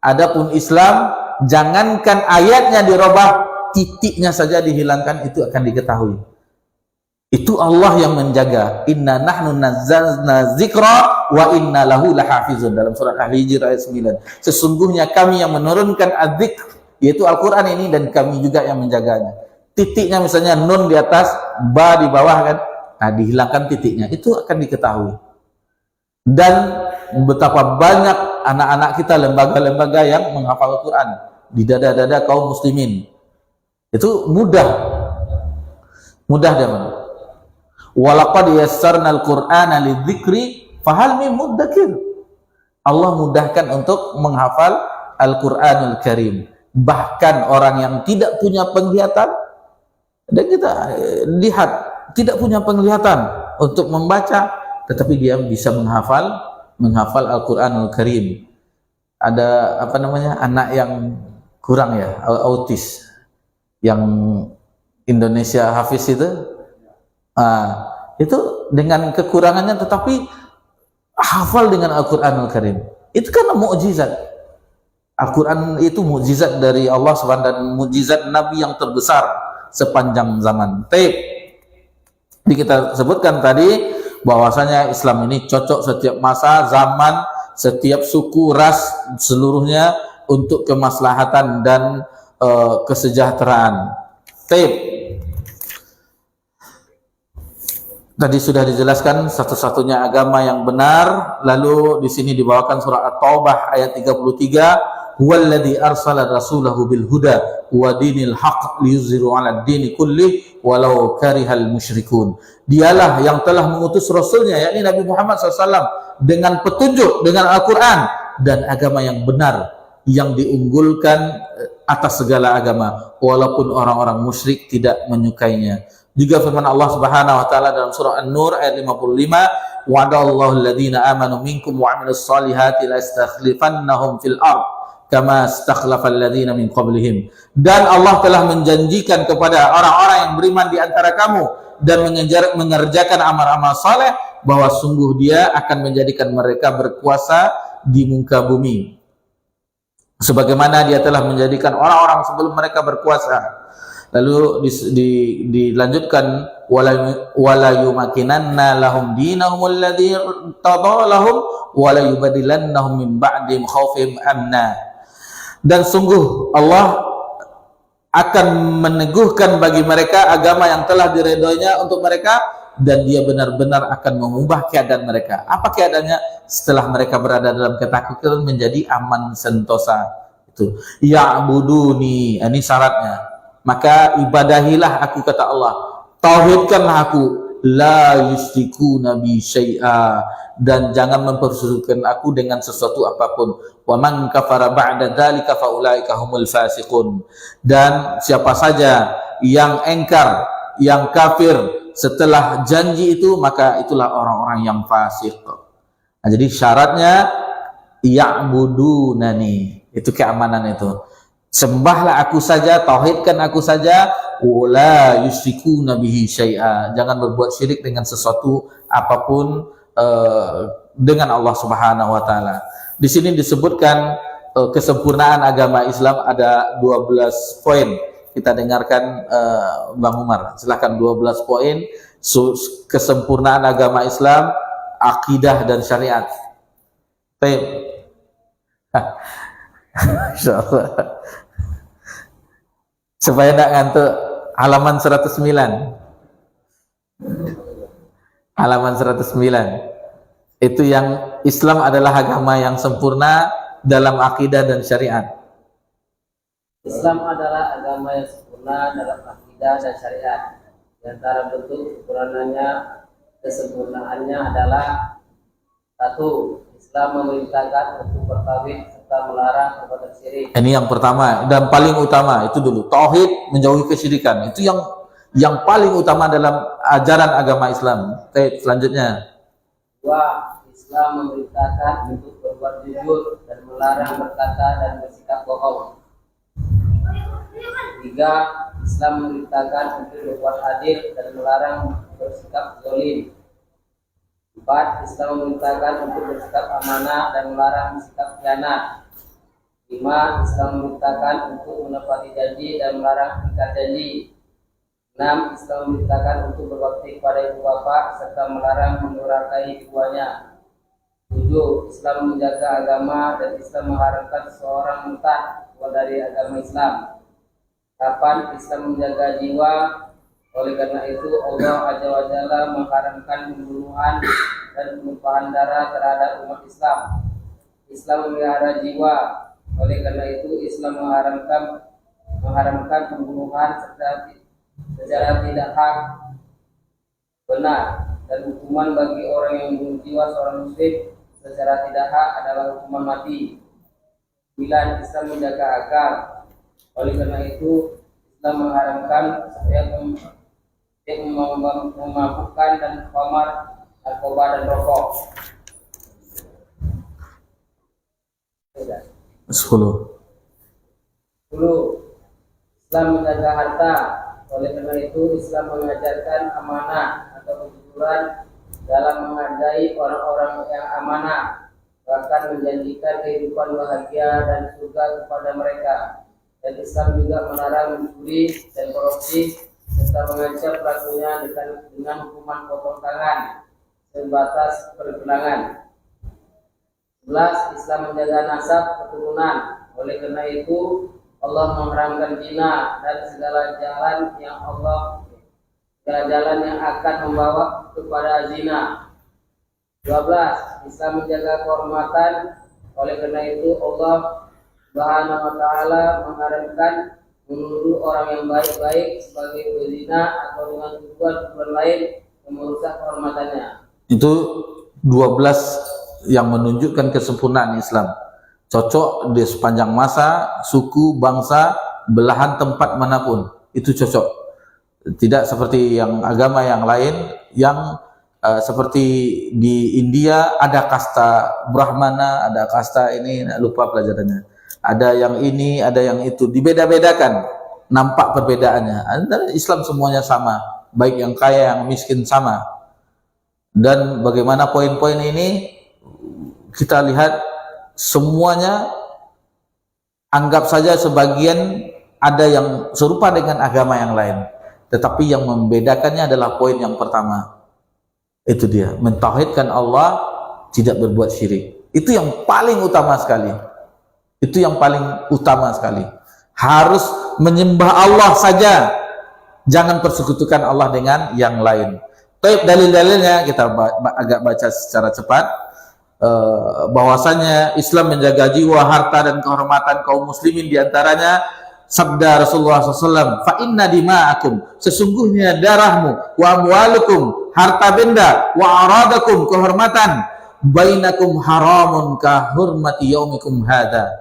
A: Adapun Islam, jangankan ayatnya dirubah, titiknya saja dihilangkan, itu akan diketahui. Itu Allah yang menjaga. Inna nahnu nazzalna dzikra wa inna lahu lahafizun, dalam surat Al-Hijr ayat 9. Sesungguhnya kami yang menurunkan adz-dzikr, yaitu Al-Quran ini, dan kami juga yang menjaganya. Titiknya misalnya nun di atas, ba di bawah kan, nah dihilangkan titiknya, itu akan diketahui. Dan betapa banyak anak-anak kita, lembaga-lembaga yang menghafal Al-Quran di dada-dada kaum muslimin, itu mudah teman. Walaqad yassarna al-Qur'ana lidzikri fahal min muddakir. Allah mudahkan untuk menghafal Al-Qur'anul Karim. Bahkan orang yang tidak punya penglihatan, dan kita lihat tidak punya penglihatan untuk membaca, tetapi dia bisa menghafal Al-Qur'anul Karim. Ada anak yang kurang ya, autis, yang Indonesia Hafiz itu dengan kekurangannya tetapi hafal dengan Al-Quranul Karim. Itu kan mukjizat. Al-Quran itu mukjizat dari Allah SWT dan mukjizat Nabi yang terbesar sepanjang zaman. Jadi kita sebutkan tadi bahwasanya Islam ini cocok setiap masa, zaman, setiap suku, ras, seluruhnya untuk kemaslahatan dan kesejahteraan. Tadi sudah dijelaskan satu-satunya agama yang benar. Lalu di sini dibawakan surah At-Taubah ayat 33, "Huwallazi arsala rasulahu bil huda wa dinil haqq liyuzhiru 'alad dini kullih walau karihal musyrikun." Dialah yang telah mengutus rasulnya, yakni Nabi Muhammad SAW, dengan petunjuk, dengan Al-Quran dan agama yang benar, yang diunggulkan atas segala agama walaupun orang-orang musyrik tidak menyukainya. Juga firman Allah Subhanahu wa taala dalam surah An-Nur ayat 55, "Wa'adallahu alladziina aamanu minkum wa 'amilus shalihati la yastakhlifannahum fil ardh kama istakhlafal ladziina min qablihim." Dan Allah telah menjanjikan kepada orang-orang yang beriman di antara kamu dan mengerjakan amal-amal saleh bahwa sungguh Dia akan menjadikan mereka berkuasa di muka bumi sebagaimana Dia telah menjadikan orang-orang sebelum mereka berkuasa. Lalu dilanjutkan, wala yumakinanna lahum dinahum alladzi tadalahum wala yubadilannahum min ba'di khaufihim amna. Dan sungguh Allah akan meneguhkan bagi mereka agama yang telah diredhoinya untuk mereka, dan Dia benar-benar akan mengubah keadaan mereka. Apa keadaannya? Setelah mereka berada dalam ketakutan menjadi aman sentosa. Itu ya'buduni, ini syaratnya. Maka ibadahilah aku, kata Allah, tauhidkanlah aku, la yusyrikuna bi syai'a, dan jangan mempersekutukan aku dengan sesuatu apapun. Wa man kafara ba'da dzalika fa ulaika humul fasiqun. Dan siapa saja yang engkar, yang kafir setelah janji itu, maka itulah orang-orang yang fasik. Nah, jadi syaratnya ya'budunani, itu keamanan itu. Sembahlah aku saja, tauhidkan aku saja, wala yusyrikuna bihi syai'a. Jangan berbuat syirik dengan sesuatu apapun dengan Allah Subhanahu wa taala. Di sini disebutkan kesempurnaan agama Islam ada 12 poin. Kita dengarkan Bang Umar. Silakan 12 poin kesempurnaan agama Islam, akidah dan syariat. Baik. Insyaallah. Supaya tidak ngantuk, halaman 109. Halaman 109. Itu yang Islam adalah agama yang sempurna dalam akidah dan syariat.
B: Islam adalah agama yang sempurna dalam akidah dan syariat. Di antara bentuk kesempurnaannya adalah: 1. Islam memerintahkan untuk bertauhid serta melarang perbuatan syirik.
A: Ini yang pertama dan paling utama, itu dulu. Tauhid, menjauhi kesyirikan. Itu yang paling utama dalam ajaran agama Islam. Oke, selanjutnya.
B: 2. Islam memerintahkan untuk berbuat jujur dan melarang berkata dan bersikap bohong. 3. Islam memerintahkan untuk berbuat adil dan melarang bersikap zalim. 4. Islam memerintahkan untuk bersikap amanah dan melarang bersikap khianat. 5. Islam memerintahkan untuk menepati janji dan melarang ingkar janji. 6. Islam memerintahkan untuk berbakti kepada ibu bapa serta melarang mendurhakai keduanya. 7. Islam menjaga agama dan Islam mengharamkan seorang murtad keluar dari agama Islam. 8. Islam menjaga jiwa. Oleh karena itu Allah Azza wa Jalla mengharamkan pembunuhan dan penumpahan darah terhadap umat Islam. Islam memelihara jiwa. Oleh karena itu Islam mengharamkan pembunuhan secara tidak hak, benar, dan hukuman bagi orang yang membunuh jiwa seorang muslim secara tidak hak adalah hukuman mati. 9. Islam menjaga akal. Oleh karena itu Islam mengharamkan setiap yang memabukkan dan khamar, narkoba dan rokok.
A: 10.
B: 10. Islam menjaga harta. Oleh karena itu Islam mengajarkan amanah atau kejujuran dalam menghargai orang-orang yang amanah, bahkan menjanjikan kehidupan bahagia dan surga kepada mereka. Dan Islam juga melarang mencuri dan korupsi serta mengancam pelakunya dengan hukuman potong tangan sebatas pergelangan. 11. Islam menjaga nasab keturunan. Oleh karena itu Allah mengharamkan zina dan segala jalan yang akan membawa kepada zina. 12. Islam menjaga kehormatan. Oleh karena itu Allah Subhanahu wa ta'ala mengharamkan menuduh orang yang baik-baik sebagai pezina atau dengan tujuan lain yang merusak kehormatannya.
A: Itu 12 yang menunjukkan kesempurnaan Islam. Cocok di sepanjang masa, suku, bangsa, belahan tempat manapun. Itu cocok. Tidak seperti yang agama yang lain yang seperti di India ada kasta Brahmana, ada kasta ini, lupa pelajarannya. Ada yang ini, ada yang itu, dibeda-bedakan, nampak perbedaannya. Islam semuanya sama, baik yang kaya, yang miskin sama. Dan bagaimana poin-poin ini kita lihat semuanya, anggap saja sebagian ada yang serupa dengan agama yang lain, tetapi yang membedakannya adalah poin yang pertama. Itu dia, mentauhidkan Allah, tidak berbuat syirik. Itu yang paling utama sekali. Itu yang paling utama sekali. Harus menyembah Allah saja, jangan persekutukan Allah dengan yang lain. Baik, dalil-dalilnya kita agak baca secara cepat. Bahwasanya Islam menjaga jiwa, harta dan kehormatan kaum muslimin, diantaranya sabda Rasulullah SAW, fa inna dima'akum, sesungguhnya darahmu, wa amwalukum, harta benda, wa aradakum, kehormatan, bainakum haramun ka hurmati yaumikum hadha,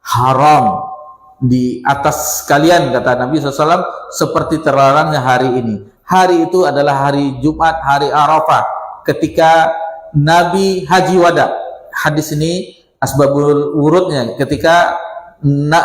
A: haram di atas kalian, kata Nabi SAW, seperti terlarangnya hari ini. Hari itu adalah hari Jumat, hari Arafah, ketika Nabi haji wada. Hadis ini asbabul wurudnya, ketika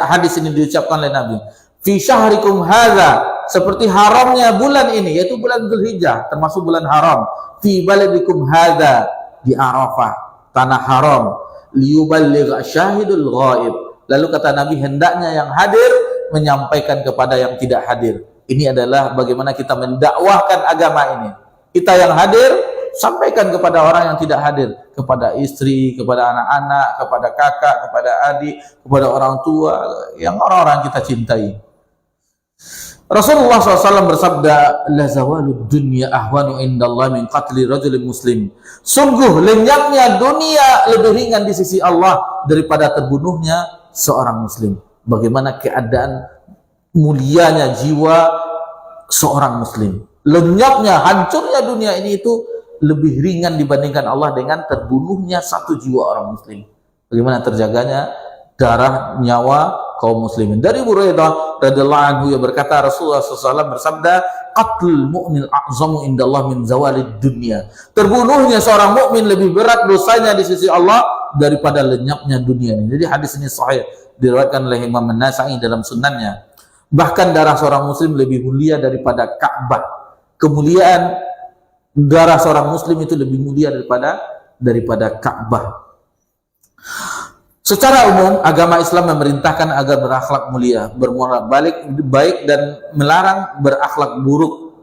A: hadis ini diucapkan oleh Nabi, fi syahrikum hadza, seperti haramnya bulan ini, yaitu bulan Dzulhijjah, termasuk bulan haram, fi baladikum hadza, di Arafah, tanah haram, liyuballigh syahidul ghaib. Lalu kata Nabi, hendaknya yang hadir menyampaikan kepada yang tidak hadir. Ini adalah bagaimana kita mendakwahkan agama ini. Kita yang hadir sampaikan kepada orang yang tidak hadir, kepada istri, kepada anak-anak, kepada kakak, kepada adik, kepada orang tua, yang orang-orang kita cintai. Rasulullah SAW bersabda, la zawalud dunya ahwanu indallah min qatli rajulin muslim. Sungguh lenyapnya dunia lebih ringan di sisi Allah daripada terbunuhnya seorang muslim. Bagaimana keadaan mulianya jiwa seorang muslim. Lenyapnya, hancurnya dunia ini itu lebih ringan dibandingkan Allah dengan terbunuhnya satu jiwa orang muslim. Bagaimana terjaganya darah nyawa kaum muslimin. Dari Buraidah radhiyallahu anhu yang berkata, Rasulullah SAW bersabda, qatlul mu'min a'zamu indallah min zawalid dunya. Terbunuhnya seorang mukmin lebih berat dosanya di sisi Allah daripada lenyapnya dunia ini. Jadi hadis ini sahih, diriwayatkan oleh Imam An-Nasa'i dalam sunannya. Bahkan darah seorang muslim lebih mulia daripada Ka'bah. Kemuliaan darah seorang muslim itu lebih mulia daripada Ka'bah. Secara umum, agama Islam memerintahkan agar berakhlak mulia, bermuamalah baik dan melarang berakhlak buruk.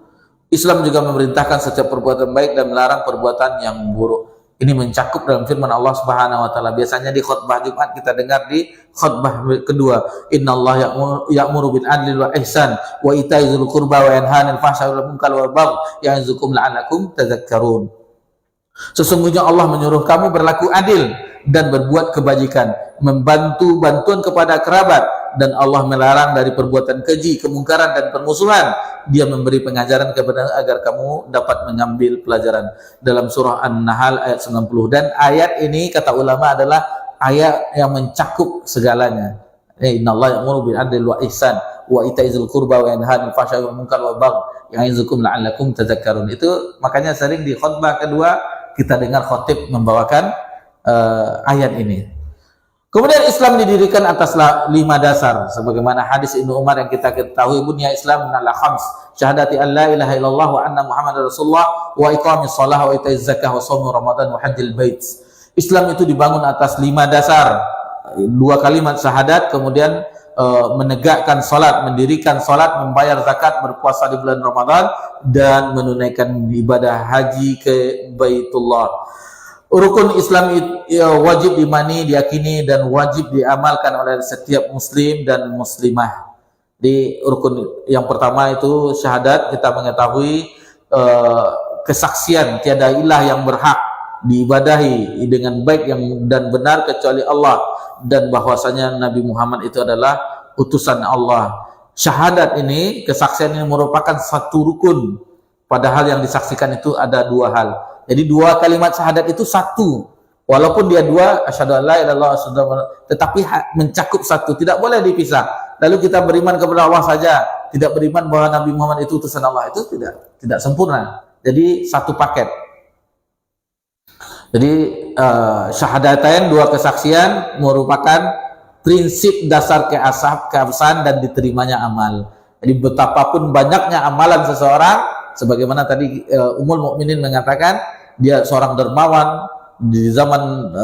A: Islam juga memerintahkan setiap perbuatan baik dan melarang perbuatan yang buruk. Ini mencakup dalam firman Allah Subhanahu wa taala. Biasanya di khutbah Jumat kita dengar di khutbah kedua, innallaha ya'muru bil adli wal ihsan wa ita'i dzil qurba wa yanha 'anil fahsya'i wal munkari wal baghi ya'izukum la'allakum tadhakkarun. Sesungguhnya Allah menyuruh kamu berlaku adil dan berbuat kebajikan, membantu bantuan kepada kerabat, dan Allah melarang dari perbuatan keji, kemungkaran dan permusuhan. Dia memberi pengajaran kepada agar kamu dapat mengambil pelajaran. Dalam surah An-Nahl ayat 90. Dan ayat ini kata ulama adalah ayat yang mencakup segalanya. Innallaha ya'muru bil adli wal ihsan wa ita'i dzil qurba wa yanha 'anil fahsya'i wal munkari wal baghi ya'izukum la'allakum tadhakkarun. Itu makanya sering di khutbah kedua kita dengar khatib membawakan ayat ini. Kemudian Islam didirikan atas 5 dasar, sebagaimana hadis Ibnu Umar yang kita ketahui, bunya Islam ala khams, syahadati an la ilaha illallah wa anna Muhammadar Rasulullah wa iqamis shalah wa itaiz zakah wa shaum Ramadan wa hajjil bait. Islam itu dibangun atas 5 dasar, 2 kalimat syahadat, kemudian menegakkan salat, mendirikan salat, membayar zakat, berpuasa di bulan Ramadan, dan menunaikan ibadah haji ke Baitullah. Rukun Islam wajib diimani, diyakini, dan wajib diamalkan oleh setiap muslim dan muslimah. Di rukun yang pertama itu syahadat, kita mengetahui kesaksian tiada ilah yang berhak diibadahi dengan baik dan benar kecuali Allah, dan bahwasanya Nabi Muhammad itu adalah utusan Allah. Syahadat ini, kesaksian ini merupakan satu rukun, padahal yang disaksikan itu ada 2 hal. Jadi 2 kalimat syahadat itu satu, walaupun dia 2, asyhadu an la ilaha illallah, tetapi mencakup satu, tidak boleh dipisah. Lalu kita beriman kepada Allah saja, tidak beriman bahwa Nabi Muhammad itu utusan Allah, itu tidak sempurna. Jadi satu paket. Jadi syahadatain, 2 kesaksian merupakan prinsip dasar keabsahan dan diterimanya amal. Jadi betapapun banyaknya amalan seseorang, sebagaimana tadi Ummul Mukminin mengatakan, dia seorang dermawan di zaman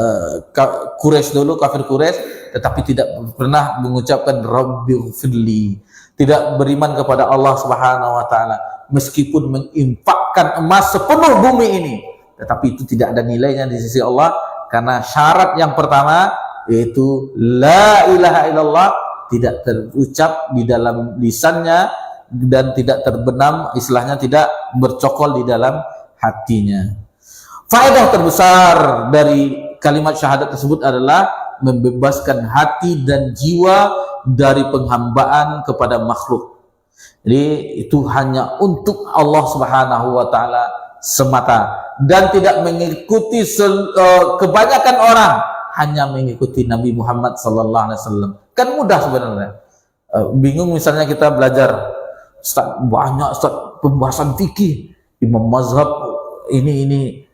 A: Quraisy dulu, kafir Quraisy, tetapi tidak pernah mengucapkan Rabbighfirli, tidak beriman kepada Allah Subhanahu wa taala, meskipun menginfakkan emas sepenuh bumi ini, tetapi itu tidak ada nilainya di sisi Allah, karena syarat yang pertama yaitu la ilaha illallah tidak terucap di dalam lisannya dan tidak terbenam, istilahnya tidak bercokol di dalam hatinya. Faedah terbesar dari kalimat syahadat tersebut adalah membebaskan hati dan jiwa dari penghambaan kepada makhluk. Jadi itu hanya untuk Allah Subhanahu wa taala semata, dan tidak mengikuti kebanyakan orang, hanya mengikuti Nabi Muhammad sallallahu alaihi wasallam. Kan mudah sebenarnya. Bingung misalnya kita belajar banyak pembahasan fikih, imam mazhab ini.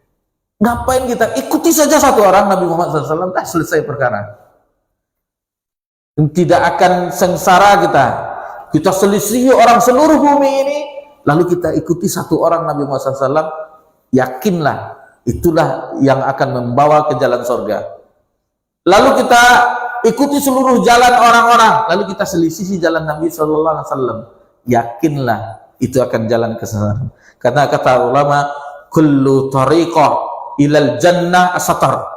A: Ngapain kita ikuti saja satu orang, Nabi Muhammad SAW, selesai perkara. Tidak akan sengsara kita selisih orang seluruh bumi ini, lalu kita ikuti satu orang Nabi Muhammad SAW, yakinlah itulah yang akan membawa ke jalan surga. Lalu kita ikuti seluruh jalan orang-orang, lalu kita selisih jalan Nabi SAW, yakinlah itu akan jalan kesesatan. Karena kata ulama, kullu tariqah ilal jannah asatar.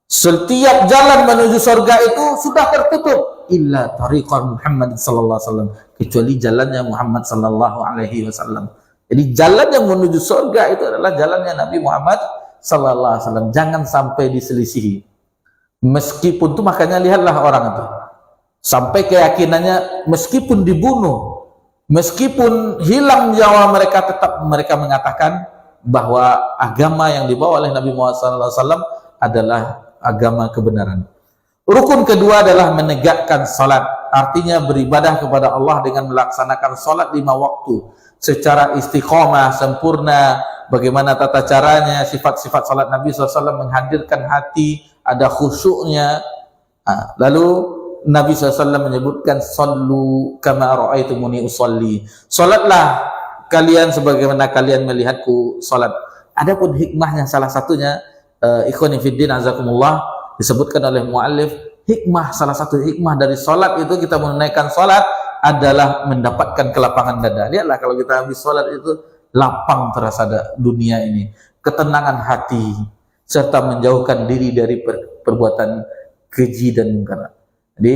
A: Setiap jalan menuju surga itu sudah tertutup illa tariqah Muhammad sallallahu alaihi wasallam, kecuali jalannya Muhammad sallallahu alaihi wasallam. Jadi jalan yang menuju surga itu adalah jalannya Nabi Muhammad sallallahu alaihi wasallam. Jangan sampai diselisihi. Meskipun itu, makanya lihatlah orang itu sampai keyakinannya meskipun dibunuh, meskipun hilang nyawa mereka, tetap mereka mengatakan bahwa agama yang dibawa oleh Nabi Muhammad SAW adalah agama kebenaran. Rukun kedua adalah menegakkan salat, artinya beribadah kepada Allah dengan melaksanakan salat 5 waktu secara istiqomah, sempurna. Bagaimana tata caranya, sifat-sifat salat Nabi SAW menghadirkan hati, ada khusyuknya. Lalu Nabi SAW menyebutkan sallu kama ra'aitumuni usalli, salatlah kalian sebagaimana kalian melihatku salat. Adapun hikmahnya salah satunya ikhwani fiddin azakumullah, disebutkan oleh muallif, hikmah, salah satu hikmah dari salat itu, kita menunaikan salat adalah mendapatkan kelapangan dada. Lihatlah kalau kita habis salat itu lapang terasa dunia ini, ketenangan hati, serta menjauhkan diri dari perbuatan keji dan munkar. Jadi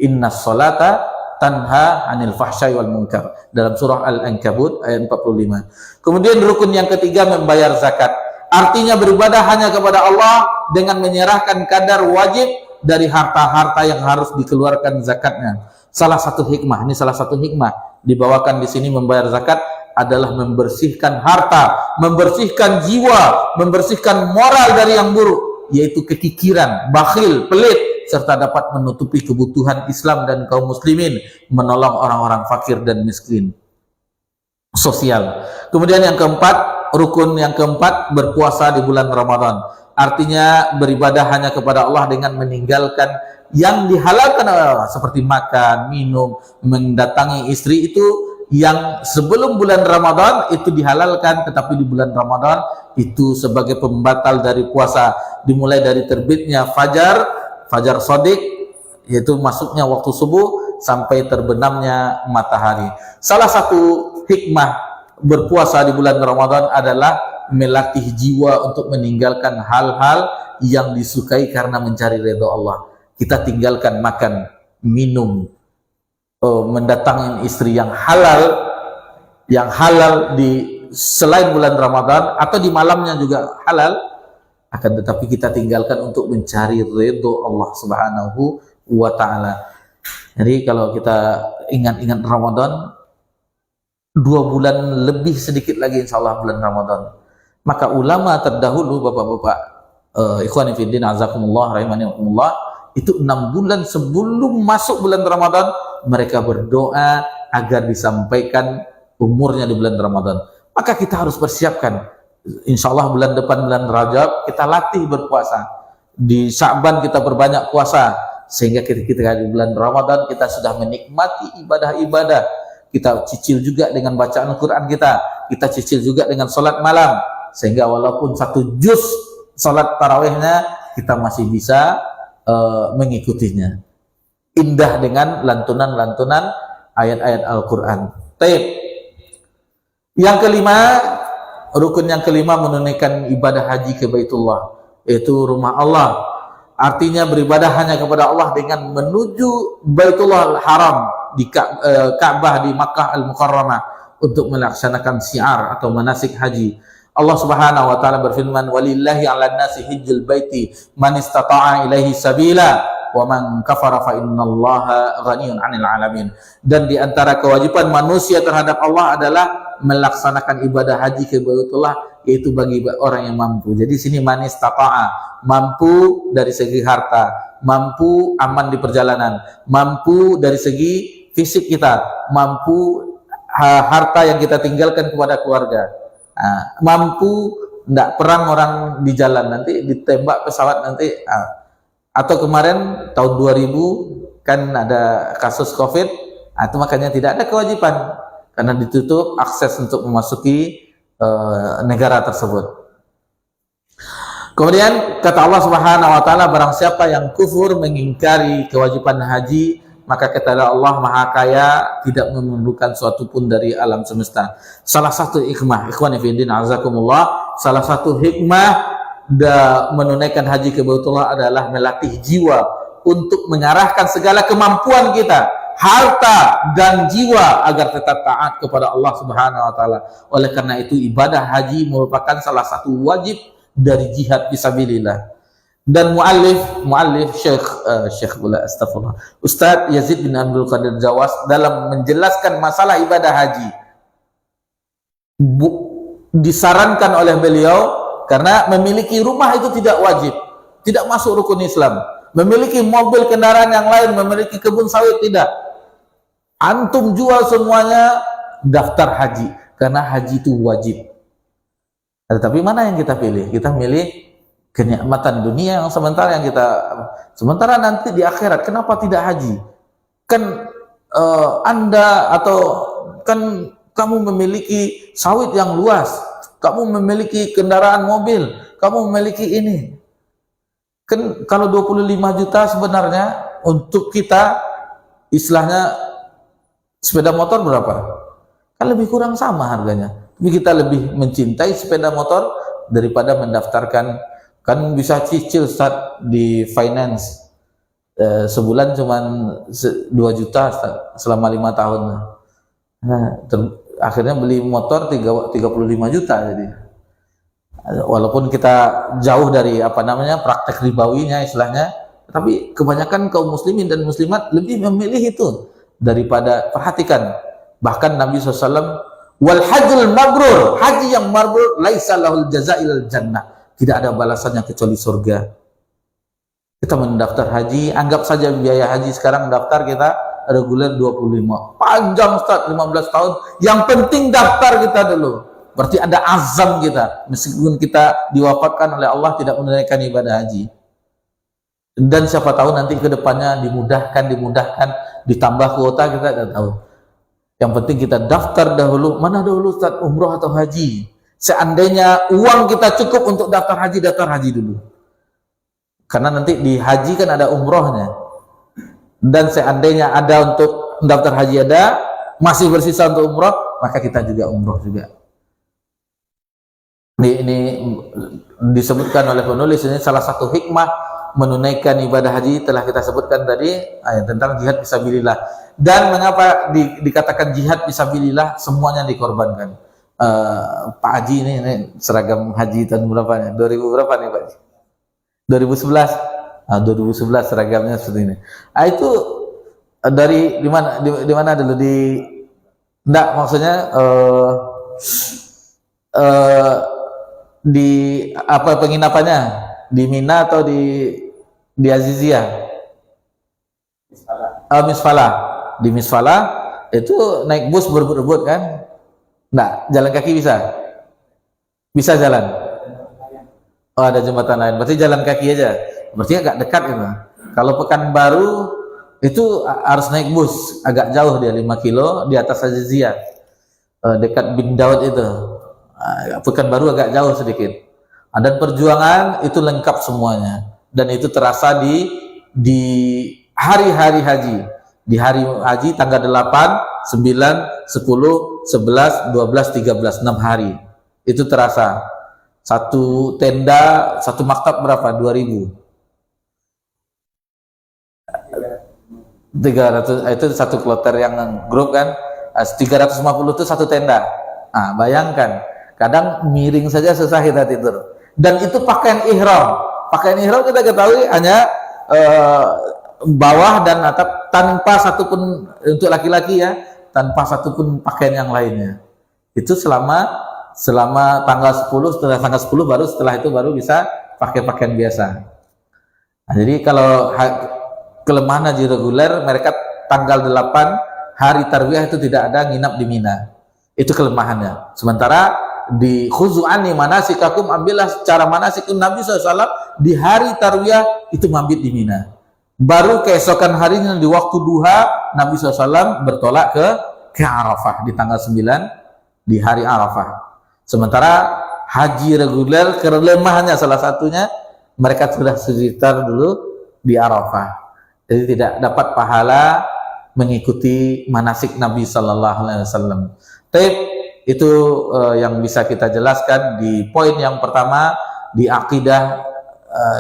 A: inna salata tanha anil fahsyai wal munkar, dalam surah Al-Ankabut ayat 45. Kemudian rukun yang ketiga membayar zakat, artinya beribadah hanya kepada Allah dengan menyerahkan kadar wajib dari harta-harta yang harus dikeluarkan zakatnya. Salah satu hikmah, ini salah satu hikmah dibawakan di sini membayar zakat adalah membersihkan harta, membersihkan jiwa, membersihkan moral dari yang buruk, yaitu kekikiran, bakhil, pelit, serta dapat menutupi kebutuhan Islam dan kaum muslimin, menolong orang-orang fakir dan miskin, sosial. Kemudian yang keempat, rukun yang keempat, berpuasa di bulan Ramadan, artinya beribadah hanya kepada Allah dengan meninggalkan yang dihalalkan oleh Allah, seperti makan, minum, mendatangi istri, itu yang sebelum bulan Ramadan itu dihalalkan, tetapi di bulan Ramadan itu sebagai pembatal dari puasa, dimulai dari terbitnya fajar shadiq, yaitu masuknya waktu subuh, sampai terbenamnya matahari. Salah satu hikmah berpuasa di bulan Ramadan adalah melatih jiwa untuk meninggalkan hal-hal yang disukai karena mencari ridha Allah. Kita tinggalkan makan, minum, mendatangi istri yang halal di selain bulan Ramadan, atau di malamnya juga halal, akan tetapi kita tinggalkan untuk mencari ridho Allah Subhanahu wa ta'ala. Jadi kalau kita ingat-ingat Ramadan, 2 bulan lebih sedikit lagi insya Allah bulan Ramadan, maka ulama terdahulu, bapak-bapak, ikhwani fiddin azakumullah rahimanihumullah, itu 6 bulan sebelum masuk bulan Ramadan mereka berdoa agar disampaikan umurnya di bulan Ramadan. Maka kita harus persiapkan. Insya Allah bulan depan, bulan Rajab, kita latih berpuasa. Di Sya'ban kita berbanyak puasa, sehingga ketika di bulan Ramadan kita sudah menikmati ibadah-ibadah. Kita cicil juga dengan bacaan Al-Quran kita cicil juga dengan sholat malam, sehingga walaupun 1 juz sholat tarawihnya, kita masih bisa mengikutinya. Indah dengan lantunan-lantunan ayat-ayat Al-Quran. Taib. Yang kelima, rukun yang kelima, menunaikan ibadah haji ke Baitullah, yaitu rumah Allah. Artinya beribadah hanya kepada Allah dengan menuju Baitullah Al-Haram di Ka'bah di Makkah Al-Mukarramah untuk melaksanakan syiar atau manasik haji. Allah Subhanahu wa taala berfirman, "Walillahi 'alan nasi hajjul baiti man istata'a ilaihi sabila wa man kafara fa innallaha ghaniyun 'anil 'alamin." Dan di antara kewajiban manusia terhadap Allah adalah melaksanakan ibadah haji ke Baitullah, yaitu bagi orang yang mampu. Jadi sini man istata'a, mampu dari segi harta, mampu aman di perjalanan, mampu dari segi fisik kita, mampu harta yang kita tinggalkan kepada keluarga, mampu tidak perang orang di jalan, nanti ditembak pesawat nanti. Atau kemarin tahun 2000 kan ada kasus COVID, itu makanya tidak ada kewajiban karena ditutup akses untuk memasuki negara tersebut. Kemudian kata Allah Subhanahu wa taala, barang siapa yang kufur mengingkari kewajiban haji, maka kata Allah Maha Kaya, tidak memerlukan suatu pun dari alam semesta. Salah satu hikmah, ikhwan fillah azakumullah, salah satu hikmah menunaikan haji ke Baitullah adalah melatih jiwa untuk mengarahkan segala kemampuan kita, harta dan jiwa agar tetap taat kepada Allah Subhanahu wa taala. Oleh karena itu ibadah haji merupakan salah satu wajib dari jihad fisabilillah. Dan muallif Syekh Ustaz Yazid bin Abdul Qadir Jawas dalam menjelaskan masalah ibadah haji disarankan oleh beliau, karena memiliki rumah itu tidak wajib, tidak masuk rukun Islam. Memiliki mobil, kendaraan yang lain, memiliki kebun sawit, tidak. Antum jual semuanya, daftar haji, karena haji itu wajib. Tetapi mana yang kita pilih? Kita milih kenikmatan dunia yang sementara, sementara nanti di akhirat. Kenapa tidak haji? Kan Anda atau kan kamu memiliki sawit yang luas, kamu memiliki kendaraan mobil, kamu memiliki ini. Kan kalau 25 juta sebenarnya untuk kita, istilahnya sepeda motor berapa? Kan lebih kurang sama harganya. Tapi kita lebih mencintai sepeda motor daripada mendaftarkan. Kan bisa cicil start di finance, sebulan cuman 2 juta selama 5 tahun. Nah, akhirnya beli motor 35 juta. Jadi walaupun kita jauh dari praktek ribawinya istilahnya, tapi kebanyakan kaum muslimin dan muslimat lebih memilih itu daripada, perhatikan, bahkan Nabi SAW, wal hajjul mabrur, haji yang mabrur laisa lahul jazaa'il jannah, tidak ada balasannya kecuali surga. Kita mendaftar haji, anggap saja biaya haji sekarang daftar kita reguler 25. Panjang Ustaz, 15 tahun. Yang penting daftar kita dulu. Berarti ada azam kita. Meskipun kita diwafatkan oleh Allah tidak menunaikan ibadah haji. Dan siapa tahu nanti ke depannya dimudahkan, ditambah kuota, kita tidak tahu. Yang penting kita daftar dahulu. Mana dahulu Ustaz, umroh atau haji? Seandainya uang kita cukup untuk daftar haji dulu. Karena nanti di haji kan ada umrohnya. Dan seandainya ada untuk daftar haji masih bersisa untuk umroh, maka kita juga umroh juga. Ini disebutkan oleh penulis, ini salah satu hikmah menunaikan ibadah haji telah kita sebutkan tadi, tentang jihad fisabilillah. Dan mengapa dikatakan jihad fisabilillah, semuanya dikorbankan. Pak Haji ini seragam haji tahun berapa nih? 2000 berapa nih Pak Haji? 2011. 2011 seragamnya seperti ini. Itu dari di mana dulu enggak, maksudnya di apa penginapannya? Di Mina atau di Aziziyah? Misfalah. Di Misfalah itu naik bus berebut-rebut kan? Nah, jalan kaki bisa? Bisa jalan? Oh, ada jembatan lain. Berarti jalan kaki aja. Berarti agak dekat itu. Kalau Pekanbaru itu harus naik bus. Agak jauh dia, 5 kilo di atas Aziziyah. Dekat Bin Daud itu. Pekanbaru agak jauh sedikit. Dan perjuangan itu lengkap semuanya. Dan itu terasa di hari-hari haji. Di hari haji tanggal 8, 9, 10, 11, 12, 13, 6 hari. Itu terasa. Satu tenda, satu maktab berapa? 2.000. 300, itu satu kloter yang grup kan. 350 itu satu tenda. Nah, bayangkan. Kadang miring saja susah kita tidur. Dan itu pakaian ihram. Pakaian ihram kita ketahui hanya bawah dan atap, tanpa satupun untuk laki-laki ya, tanpa satupun pakaian yang lainnya. Itu selama tanggal 10, setelah tanggal 10 baru setelah itu baru bisa pakai pakaian biasa. Nah, jadi kalau kelemahan haji reguler, mereka tanggal 8 hari tarwiyah itu tidak ada nginap di Mina. Itu kelemahannya. Sementara di khuzu'ani manasikakum, ambillah secara manasikun Nabi SAW di hari tarwiyah itu mabit di Mina. Baru keesokan harinya di waktu duha Nabi SAW bertolak ke Arafah di tanggal 9 di hari Arafah. Sementara haji reguler kelemahannya salah satunya mereka sudah sekitar dulu di Arafah. Jadi tidak dapat pahala mengikuti manasik Nabi Sallallahu Alaihi Wasallam. Tapi itu yang bisa kita jelaskan di poin yang pertama di akidah,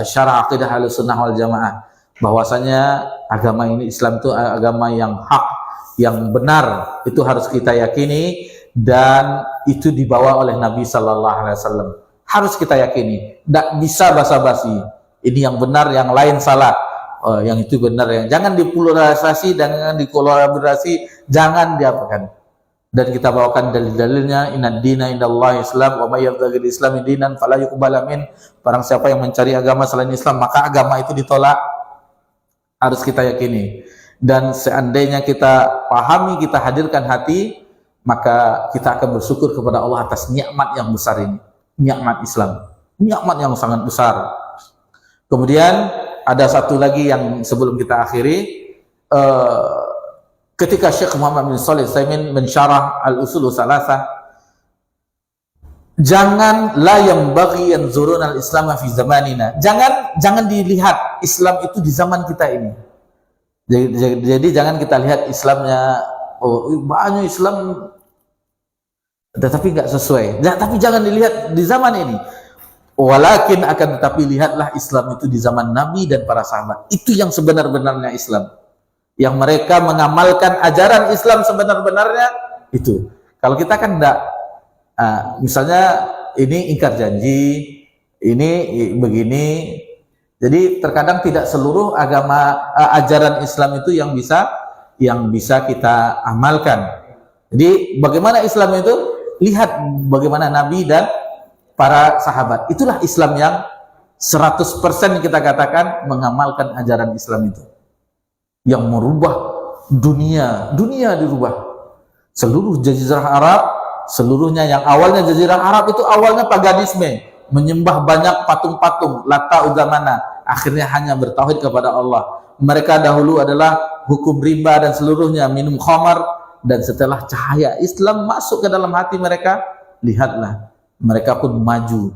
A: syarah akidah Ahlussunnah wal Jamaah, bahwasanya agama ini, Islam itu agama yang hak, yang benar, itu harus kita yakini, dan itu dibawa oleh Nabi Sallallahu Alaihi Wasallam. Harus kita yakini, tidak bisa basa-basi. Ini yang benar, yang lain salah. Yang itu benar, yang jangan dipolarisasi dan jangan dikolaborasi, jangan diapakan. Dan kita bawakan dalil-dalilnya, inad dina indallahi Islam wa may yabtaghil Islam dinan fala yuqbal min. Barang siapa yang mencari agama selain Islam, maka agama itu ditolak. Harus kita yakini. Dan seandainya kita pahami, kita hadirkan hati, maka kita akan bersyukur kepada Allah atas nikmat yang besar ini, nikmat Islam, nikmat yang sangat besar. Kemudian ada satu lagi yang sebelum kita akhiri, ketika Syekh Muhammad bin Shalih Al-Utsaimin mensyarah al-usul salasah, jangan la yanbaghi yanzuruna al-islam fi zamanina, jangan dilihat Islam itu di zaman kita ini. Jadi jangan kita lihat Islamnya, banyak Islam tetapi nggak sesuai. Tapi jangan dilihat di zaman ini. Walakin akan tetapi lihatlah Islam itu di zaman Nabi dan para sahabat. Itu yang sebenar-benarnya Islam. Yang mereka mengamalkan ajaran Islam sebenar-benarnya itu. Kalau kita kan enggak, misalnya ini ingkar janji, ini begini. Jadi terkadang tidak seluruh agama, ajaran Islam itu yang bisa kita amalkan. Jadi bagaimana Islam itu? Lihat bagaimana Nabi dan para sahabat. Itulah Islam yang 100% kita katakan mengamalkan ajaran Islam itu. Yang merubah dunia dirubah. Seluruh jazirah Arab, seluruhnya yang awalnya jazirah Arab itu awalnya paganisme, menyembah banyak patung-patung, Lata Uzamana, akhirnya hanya bertauhid kepada Allah. Mereka dahulu adalah hukum riba dan seluruhnya, minum khamar, dan setelah cahaya Islam masuk ke dalam hati mereka, lihatlah, mereka pun maju.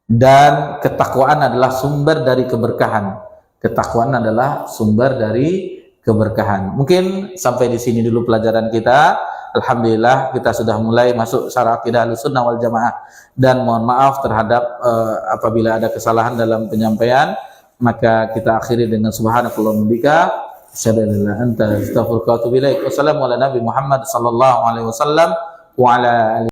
A: Dan ketakwaan adalah sumber dari keberkahan. Ketakwaan adalah sumber dari keberkahan. Mungkin sampai di sini dulu pelajaran kita. Alhamdulillah kita sudah mulai masuk syarah akidah Ahlussunnah wal Jamaah, dan mohon maaf terhadap apabila ada kesalahan dalam penyampaian, maka kita akhiri dengan subhanakallahumma bika asyhadu an la ilaha illa anta astaghfiruka wa atubu ilaik. Wassalamu ala nabi Muhammad sallallahu alaihi wasallam wa ala alihi